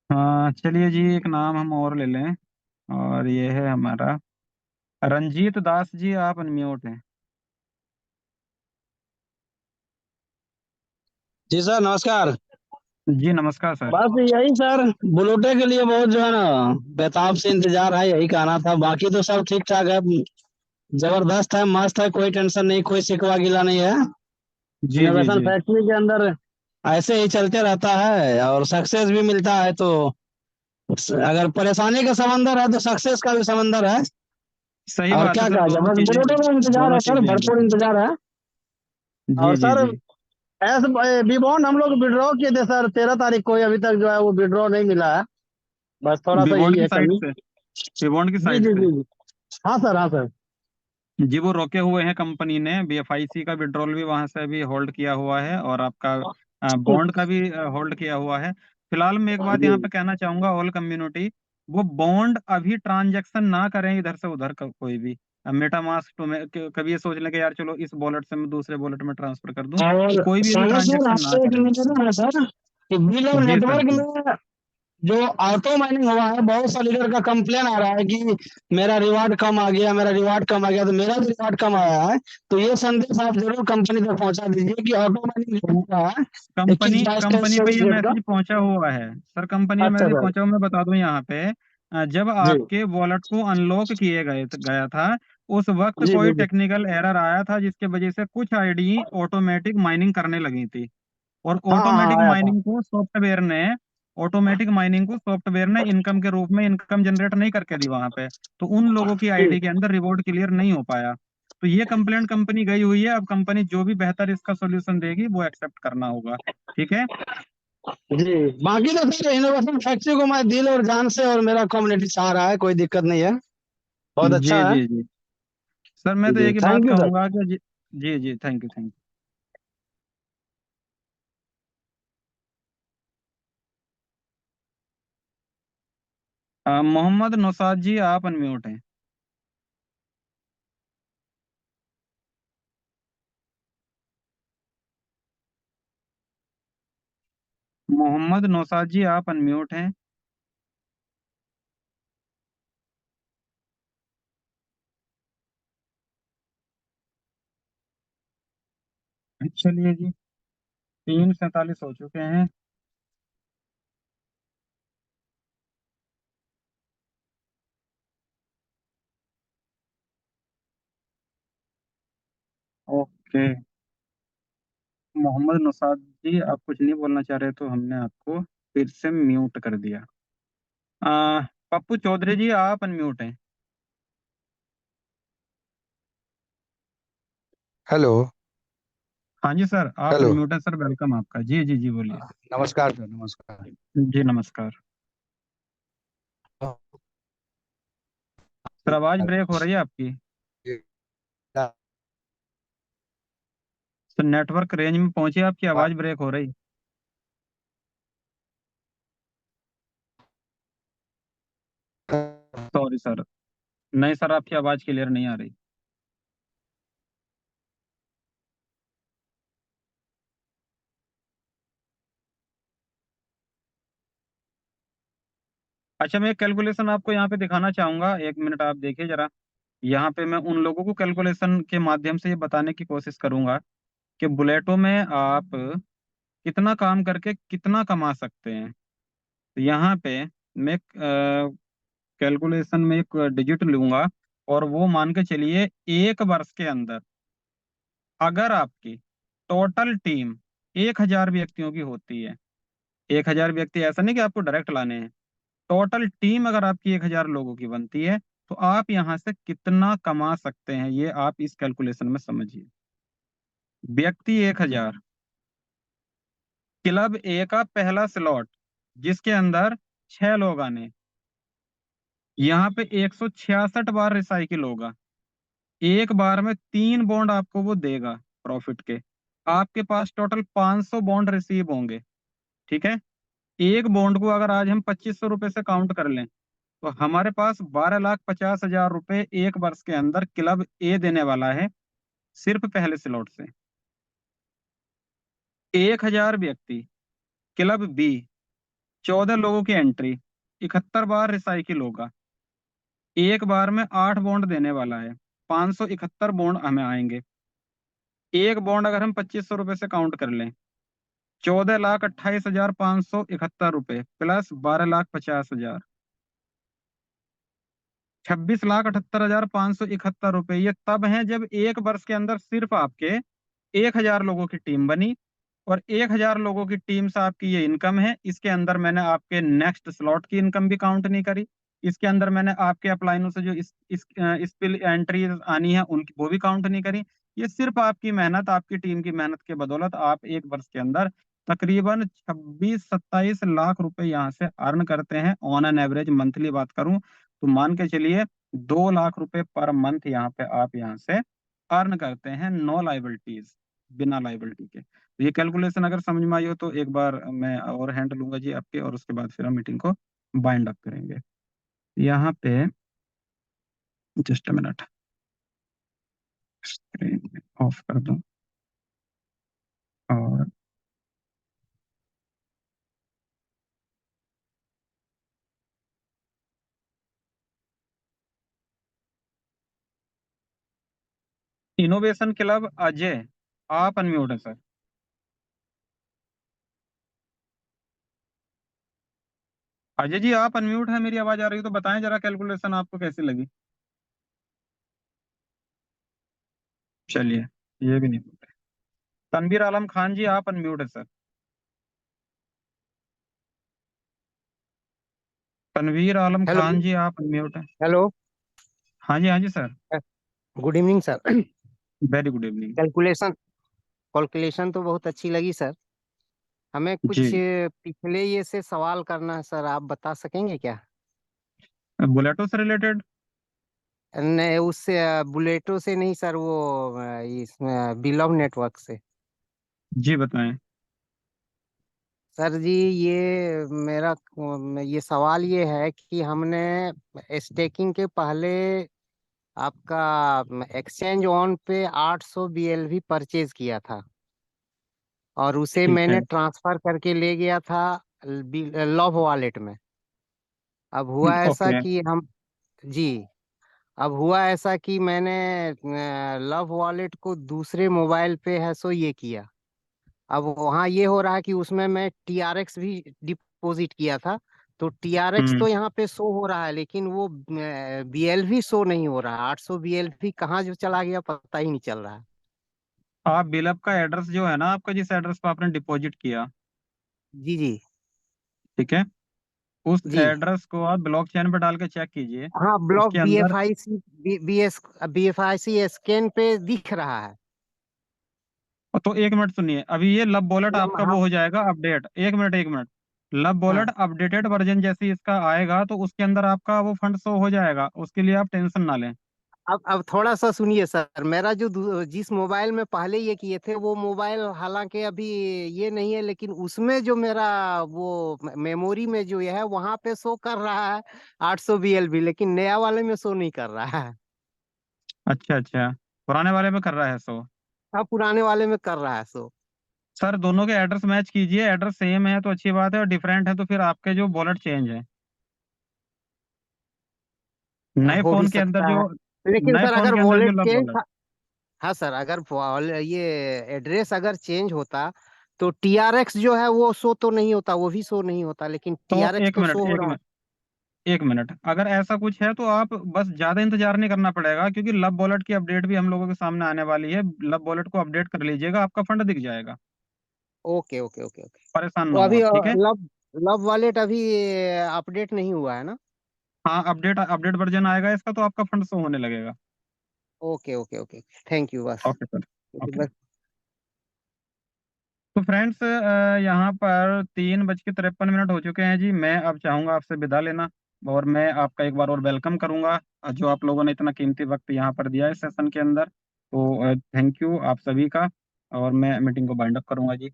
हाँ चलिए जी, एक नाम हम और ले लें, और ये है हमारा रंजीत दास जी, आप अनम्यूट हैं। जी सर नमस्कार। जी नमस्कार सर। बस यही सर, बुलेटो के लिए बहुत जो है ना बेताब से इंतजार है, यही कहना था। बाकी तो सब ठीक ठाक है, जबरदस्त है, मस्त है, कोई टेंशन नहीं, कोई शिकवा गिला नहीं है। जी जी इनोवेशन जी। फैक्ट्री के अंदर ऐसे ही चलते रहता है और सक्सेस भी मिलता है। तो अगर परेशानी का समंदर है तो सक्सेस का भी समंदर है। सही और बात है क्या सर, कहा जाए, दोनों बस चीजें, बुलेटो का इंतजार दोनों है सर, चीजें हैं भरपूर देखिए। इंतजार है। जी और जी सर जी। एस बी बॉन्ड हम लोग विड्रॉ किए थे सर 13 तारीख को, अभी तक जो है वो विड्रॉ नहीं मिला है। बस थोड़ा सा विबॉन्ड यही की है साइड कमी। से, विबॉन्ड की जी साइड जी से। जी जी। हाँ सर, हाँ सर। जी वो रोके हुए हैं, कंपनी ने बीएफआईसी का विड्रॉल भी वहां से अभी होल्ड किया हुआ है, और आपका बॉन्ड का भी होल्ड किया हुआ है। फिलहाल मैं एक बात जी यहाँ पे कहना चाहूंगा, ऑल कम्युनिटी, वो बॉन्ड अभी ट्रांजैक्शन ना करें इधर से उधर का कोई भी। मेटामास्क तो मैं कभी ये सोच लें कि यार चलो इस वॉलेट से मैं दूसरे वॉलेट में ट्रांसफर कर दूं, और तो कोई भी अभी सोनू सर, ट्रांजैक्शन ना आपसे एक करें। निवेदन है सर कि बिल और जी सर नेटवर्क जी। में जो ऑटो माइनिंग हुआ है, बहुत सा लीडर का कंप्लेन आ रहा है कि मेरा रिवार्ड कम आ गया, मेरा रिवार्ड कम आ गया। तो मेरा भी रिवार्ड कम आया है। तो ये संदेश आप जरूर कंपनी तक पहुंचा दीजिए कि ऑटो माइनिंग जो हो रहा है कंपनी 21/22 कंपनी पे 24 ये डेट का। मैसेज पहुंचा हुआ है सर, कंपनी में अच्छा मैसेज सर। पहुंचा हुआ, मैं बता दूं यहाँ पे। जब जी आपके वॉलेट को अनलॉक किए गया था, उस वक्त जी कोई जी जी। टेक्निकल एरर आया था जिसके वजह से कुछ आईडी ऑटोमेटिक माइनिंग करने लगी थी। और हाँ हाँ हाँ, आया था। ऑटोमेटिक माइनिंग को सॉफ्टवेयर ने इनकम के रूप में इनकम जनरेट नहीं करके दी वहां पे, तो उन लोगों की जी आईडी के अंदर रिवॉर्ड क्लियर नहीं हो पाया। तो ये कंप्लेंट कंपनी गई हुई है, अब कंपनी जो भी बेहतर इसका सोल्यूशन देगी वो एक्सेप्ट करना होगा। ठीक है। जी। बाकी तो सर इनोवेशन फैक्ट्री को मैं दिल और जान से, और मेरा कम्युनिटी चाह रहा है, कोई दिक्कत नहीं है, बहुत जी अच्छा है। जी जी। सर मैं तो जी एक ही बात थैंक यू सर। कहूंगा कि जी, जी जी, thank you thank you. Mohammad Naushad ji, आप अनम्यूट हैं। मोहम्मद नौसाद जी, आप अनम्यूट हैं। चलिए जी, 3:47 हो चुके हैं। ओके, मोहम्मद नौसाद जी, आप कुछ नहीं बोलना चाह रहे तो हमने आपको फिर से म्यूट कर दिया। पप्पू चौधरी जी, आप अनम्यूट हैं। हेलो। हाँ जी सर, आप हेलो। अनम्यूट हैं सर, वेलकम आपका। जी जी जी, बोलिए। नमस्कार सर, नमस्कार। जी नमस्कार। सर आवाज ब्रेक हो रही है आपकी। सर नेटवर्क रेंज में पहुंचे, आपकी आवाज ब्रेक हो रही। सॉरी सर, नहीं सर, आपकी आवाज क्लियर नहीं आ रही। अच्छा, मैं एक कैलकुलेशन आपको यहाँ पे दिखाना चाहूंगा, 1 मिनट आप देखिए जरा। यहाँ पे मैं उन लोगों को कैलकुलेशन के माध्यम से ये बताने की कोशिश करूंगा कि बुलेटो में आप कितना काम करके कितना कमा सकते हैं। तो यहाँ पे मैं कैलकुलेशन में एक डिजिट लूंगा, और वो मान के चलिए 1 वर्ष के अंदर अगर आपकी टोटल टीम 1,000 व्यक्तियों की होती है। 1,000 व्यक्ति ऐसा नहीं कि आपको डायरेक्ट लाने हैं, टोटल टीम अगर आपकी 1000 लोगों की बनती है तो आप यहाँ से कितना कमा सकते हैं, ये आप इस कैलकुलेशन में समझिए। व्यक्ति 1000, क्लब ए का पहला स्लॉट जिसके अंदर 6 लोग आने, यहाँ पे 166 बार रिसाइकिल होगा, एक बार में 3 बॉन्ड आपको वो देगा प्रॉफिट के। आपके पास टोटल 500 बॉन्ड रिसीव होंगे, ठीक है। एक बॉन्ड को अगर आज हम 2500 रुपए से काउंट कर लें तो हमारे पास 12,50,000 रुपए एक वर्ष के अंदर क्लब ए देने वाला है, सिर्फ पहले स्लॉट से। 1000 व्यक्ति, क्लब बी, 14 लोगों की एंट्री, 71 बार रिसाइकिल होगा, एक बार में 8 बॉन्ड देने वाला है, 571 बॉन्ड हमें आएंगे। एक बॉन्ड अगर हम 2500 रुपए से काउंट कर लें, 14,28,571 रुपए प्लस 12,50,000, 26,78,571 रुपए। ये तब है जब एक वर्ष के अंदर सिर्फ आपके 1000 लोगों की टीम बनी, और 1000 लोगों की टीम से आपकी ये इनकम है। इसके अंदर मैंने आपके नेक्स्ट स्लॉट की इनकम भी काउंट नहीं करी, इसके अंदर मैंने आपके अपलाइनों से जो इस बिल एंट्री आनी है उनकी वो भी काउंट नहीं करी। ये सिर्फ आपकी मेहनत, आपकी टीम की मेहनत के बदौलत आप एक वर्ष के अंदर तकरीबन 26-27 लाख रुपए यहाँ से अर्न करते हैं। ऑन एन एवरेज मंथली बात करूं तो मान के चलिए 2 लाख रुपए पर मंथ यहाँ पे आप यहाँ से अर्न करते हैं, नो लाइबिलिटीज, बिना लाइबिलिटी के। तो ये कैलकुलेशन अगर समझ में आई हो तो एक बार मैं और हैंड लूंगा जी आपके, और उसके बाद फिर हम मीटिंग को बाइंड अप करेंगे। यहाँ पे just a minute, screen of कर दूं और इनोवेशन क्लब अजय, आप अनम्यूट है सर। अजय जी आप अनम्यूट है, मेरी आवाज आ रही है तो बताएं जरा कैलकुलेशन आपको कैसी लगी। चलिए, ये भी नहीं बोल रहे। तनवीर आलम खान जी आप अनम्यूट है सर। तनवीर आलम हेलो। खान जी आप अनम्यूट है। हेलो। हाँ जी sir. Good evening sir. Very good evening. Calculation calculation तो बहुत अच्छी लगी सर। हमें कुछ जी, पिछले ये से सवाल करना है सर, आप बता सकेंगे क्या? बुलेटो से रिलेटेड। नहीं, उससे बुलेटो से नहीं सर, वो इसमें बिलव नेटवर्क से। जी बताएं। सर जी, ये मेरा ये सवाल ये है कि हमने स्टेकिंग के पहले आपका एक्सचेंज ऑन पे 800 BLV परचेज किया था, और उसे ठीक है। मैंने ट्रांसफर करके ले गया था लव वॉलेट में। अब हुआ ऐसा ओके। कि हम जी अब हुआ ऐसा कि मैंने लव वॉलेट को दूसरे मोबाइल पे है सो ये किया। अब वहाँ ये हो रहा है कि उसमें मैं TRX भी डिपॉजिट किया था, तो TRX हम्म। तो यहाँ पे शो हो रहा है, लेकिन वो BLV शो नहीं हो रहा है। 800 BLV कहाँ जो चला गया पता ही नहीं चल रहा है। आप बिलअप का एड्रेस जो है ना आपका, जिस एड्रेस पर आपने डिपॉजिट किया, जी जी ठीक है, उस जी। एड्रेस को आप ब्लॉकचेन पे डाल के चेक कीजिए। हाँ, ब्लॉक उसके अंदर BFIC स्कैन पे दिख रहा है। तो एक मिनट सुनिए, अभी ये लब वॉलेट आपका वो हाँ हो जाएगा अपडेट। एक मिनट एक मिनट, लब वॉलेट हाँ। अपडेटेड वर्जन जैसे इसका आएगा तो उसके अंदर आपका वो फंड शो हो जाएगा, उसके लिए आप टेंशन ना लें। अब थोड़ा सा सुनिए सर, मेरा जो जिस मोबाइल में पहले ये किए थे वो मोबाइल हालांकि अभी ये नहीं है, लेकिन उसमें जो मेरा वो मेमोरी में जो ये है वहां पे शो कर रहा है 800 BLV, लेकिन नया वाले में शो नहीं कर रहा है। अच्छा अच्छा, पुराने वाले में कर रहा है शो। हाँ, पुराने वाले में कर रहा है शो। सर दोनों के एड्रेस मैच कीजिए, एड्रेस सेम है तो अच्छी बात है, और डिफरेंट है तो फिर आपके जो वॉलेट चेंज है। नए हो भी फोन के अंदर सकता जो है, लेकिन नए सर फोन अगर के अंदर जो वॉलेट लब चेंज वॉलेट। था। हाँ सर, अगर ये एड्रेस अगर चेंज होता तो TRX जो है वो शो तो नहीं होता, वो भी शो नहीं होता, लेकिन तो TRX एक तो मिनट शो हो एक रहा है। मिनट एक मिनट, अगर ऐसा कुछ है तो आप बस ज्यादा इंतजार नहीं करना पड़ेगा, क्योंकि लब वॉलेट की अपडेट भी हम लोगों के सामने आने वाली है। लब वॉलेट को अपडेट कर लीजिएगा, आपका फंड दिख जाएगा, ओके ओके ओके ओके। परेशान तो ना हो अभी आप, ठीक है। लव वॉलेट अभी अपडेट नहीं हुआ है ना? हाँ, अपडेट अपडेट वर्जन आएगा इसका तो आपका फंड शो होने लगेगा। Okay okay okay, thank you बस। Okay sir. ओके। बस तो फ्रेंड्स, यहाँ पर 3:53 हो चुके हैं जी। मैं अब चाहूंगा आपसे विदा लेना, और मैं आपका एक बार और वेलकम करूंगा, जो आप लोगों ने इतना कीमती वक्त यहाँ पर दिया इस सेशन के अंदर। तो थैंक यू आप सभी का, और मैं मीटिंग को बाइंड अप करूंगा जी।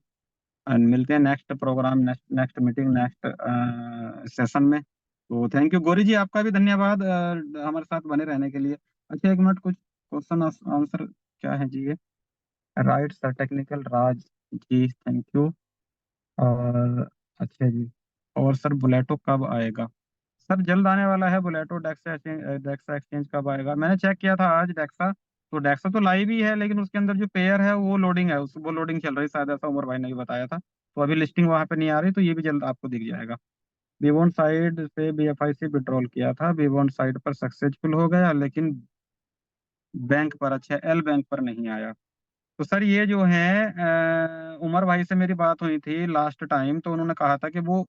एंड मिलते हैं next programme, next next meeting, next session में। तो थैंक यू गौरी जी, आपका भी धन्यवाद हमारे साथ बने रहने के लिए। अच्छा, एक मिनट, कुछ क्वेश्चन आंसर क्या है जी ये? Right sir, technical Raj ji, thank you. और अच्छा जी, और सर बुलेटो कब आएगा? सर जल्द आने वाला है बुलेटो। डेक्सा एक्सचेंज, डेक्सा एक्सचेंज कब आएगा? मैंने चेक किया था आज डेक्सा, तो डेक्सा तो लाइव ही है, लेकिन उसके अंदर जो पेयर है वो लोडिंग है, वो लोडिंग चल रही है शायद, ऐसा उमर भाई ने भी बताया था। तो अभी लिस्टिंग वहां पे नहीं आ रही, तो ये भी जल्द आपको दिख जाएगा। बीबॉन्ड साइड से BFI से विड्रॉल किया था, बीबॉन्ड साइड पर सक्सेसफुल हो गया, लेकिन बैंक पर, अच्छा, एल बैंक पर नहीं आया। तो सर ये जो है, उमर भाई से मेरी बात हुई थी लास्ट टाइम, तो उन्होंने कहा था कि वो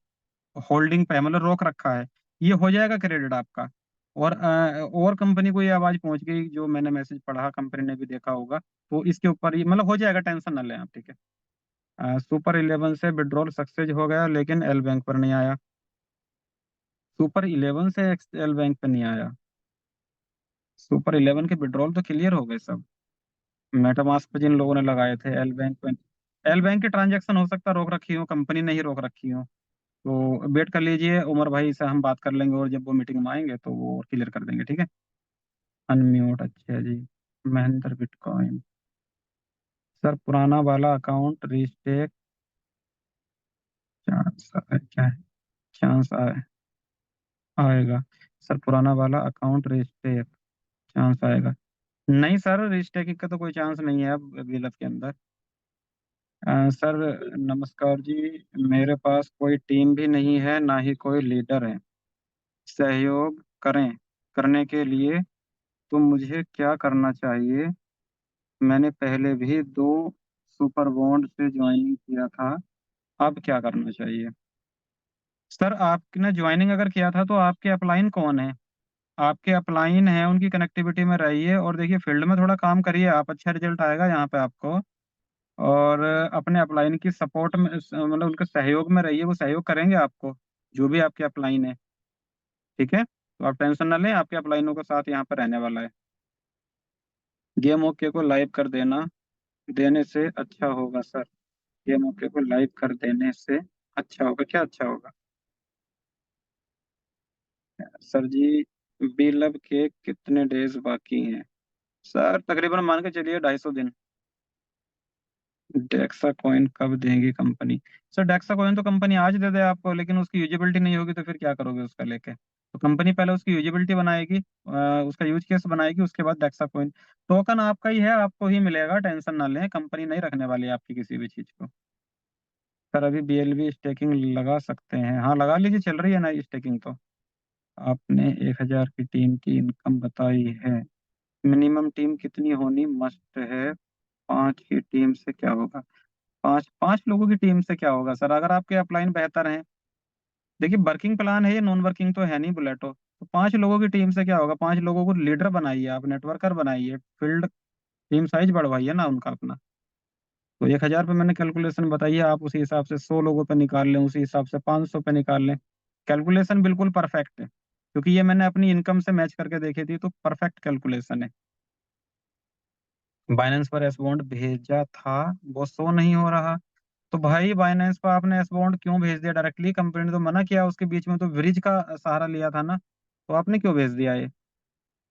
होल्डिंग पे है, मतलब रोक रखा है। ये हो जाएगा क्रेडिट आपका। और कंपनी को ये आवाज पहुंच गई, जो मैंने मैसेज पढ़ा, कंपनी ने भी देखा होगा, तो इसके ऊपर ये मतलब हो जाएगा, टेंशन ना लें आप, ठीक है। सुपर 11 से विड्रॉल सक्सेस हो गया, लेकिन एल बैंक पर नहीं आया। सुपर 11 से एल बैंक पर नहीं आया। सुपर 11 के विड्रॉल तो क्लियर हो गए सब, मेटामास्क पे जिन लोगों ने लगाए थे। एल बैंक पे, एल बैंक की ट्रांजैक्शन हो सकता है रोक रखी हो, कंपनी ने ही रोक रखी हो। तो वेट कर लीजिए, उमर भाई से हम बात कर लेंगे, और जब वो मीटिंग में आएंगे तो वो क्लियर कर देंगे, ठीक है। अनम्यूट, अच्छा जी। महेंद्र बिटकॉइन, सर पुराना वाला अकाउंट रीस्टेक चांस क्या है? चांस आएगा? सर पुराना वाला अकाउंट रीस्टेक चांस आएगा? नहीं सर, रीस्टेकिंग का तो कोई चांस नहीं है अब बिलअप के अंदर। सर नमस्कार जी, मेरे पास कोई टीम भी नहीं है, ना ही कोई लीडर है। सहयोग करें, करने के लिए तो मुझे क्या करना चाहिए? मैंने पहले भी 2 सुपर बॉन्ड से ज्वाइनिंग किया था, अब क्या करना चाहिए? सर आपने ज्वाइनिंग अगर किया था तो आपके अपलाइन कौन है? आपके अपलाइन हैं, उनकी कनेक्टिविटी में रहिए, और देखिए फील्ड में थोड़ा काम करिए आप, अच्छा रिजल्ट आएगा यहाँ पे आपको। और अपने अपलाइन की सपोर्ट में, मतलब उनके सहयोग में रहिए, वो सहयोग करेंगे आपको, जो भी आपके अपलाइन है, ठीक है। तो आप टेंशन ना लें, आपके अपलाइनों के साथ यहाँ पर रहने वाला है। गेम ओके को लाइव कर देना, देने से अच्छा होगा सर। गेम ओके को लाइव कर देने से अच्छा होगा, क्या अच्छा होगा? सर जी, बिलब के कितने डेज बाकी हैं? सर तकरीबन मान के चलिए 250 दिन। डेक्सा कॉइन कब देगी कंपनी? सर डेक्सा कॉइन तो कंपनी आज दे दे आपको, लेकिन उसकी यूजेबिलिटी नहीं होगी तो फिर क्या करोगे उसका लेके? तो कंपनी पहले उसकी यूजेबिलिटी बनाएगी, उसका यूज केस बनाएगी, उसके बाद डेक्सा कॉइन। टोकन आपका ही है, आपको ही मिलेगा, टेंशन ना लें, कंपनी नहीं रखने वाली है आपकी किसी भी चीज को। सर अभी BLV स्टेकिंग लगा सकते हैं? हाँ लगा लीजिए, चल रही है ना स्टेकिंग तो। आपने 1,000 की टीम की इनकम बताई है, मिनिमम टीम कितनी होनी मस्ट है? 5 की टीम से क्या होगा? पांच पांच लोगों की टीम से क्या होगा सर, अगर आपके अपलाइन बेहतर हैं? देखिए वर्किंग प्लान है ये, नॉन वर्किंग तो है नहीं बुलेटो। तो 5 लोगों की टीम से क्या होगा? 5 लोगों को लीडर बनाइए, आप नेटवर्कर बनाइए, फील्ड टीम साइज बढ़वाइए ना उनका अपना। तो 1,000 पे मैंने कैलकुलेशन बताइए, आप उसी हिसाब से 100 लोगों पे निकाल लें, उसी हिसाब से 500 पे निकाल लें। कैलकुलेशन बिल्कुल परफेक्ट है, क्योंकि ये मैंने अपनी इनकम से मैच करके देखी थी, तो परफेक्ट कैलकुलेशन है। बाइनेंस पर एस बॉन्ड भेजा था, वो शो नहीं हो रहा। तो भाई बाइनेंस पर आपने एस बॉन्ड क्यों भेज दिया डायरेक्टली? कंपनी ने तो मना किया, उसके बीच में तो ब्रिज का सहारा लिया था ना, तो आपने क्यों भेज दिया ये?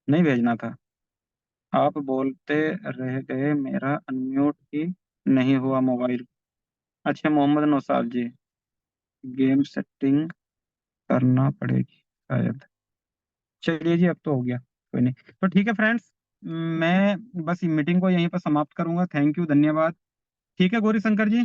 नहीं भेजना था। आप बोलते रह गए, मेरा अनम्यूट ही नहीं हुआ मोबाइल। अच्छा मोहम्मद नौसाद जी, गेम सेटिंग करना पड़ेगी शायद। चलिए जी, अब तो हो गया, कोई नहीं। तो ठीक है फ्रेंड्स, मैं बस मीटिंग को यहीं पर समाप्त करूंगा। थैंक यू, धन्यवाद। ठीक है गौरी शंकर जी।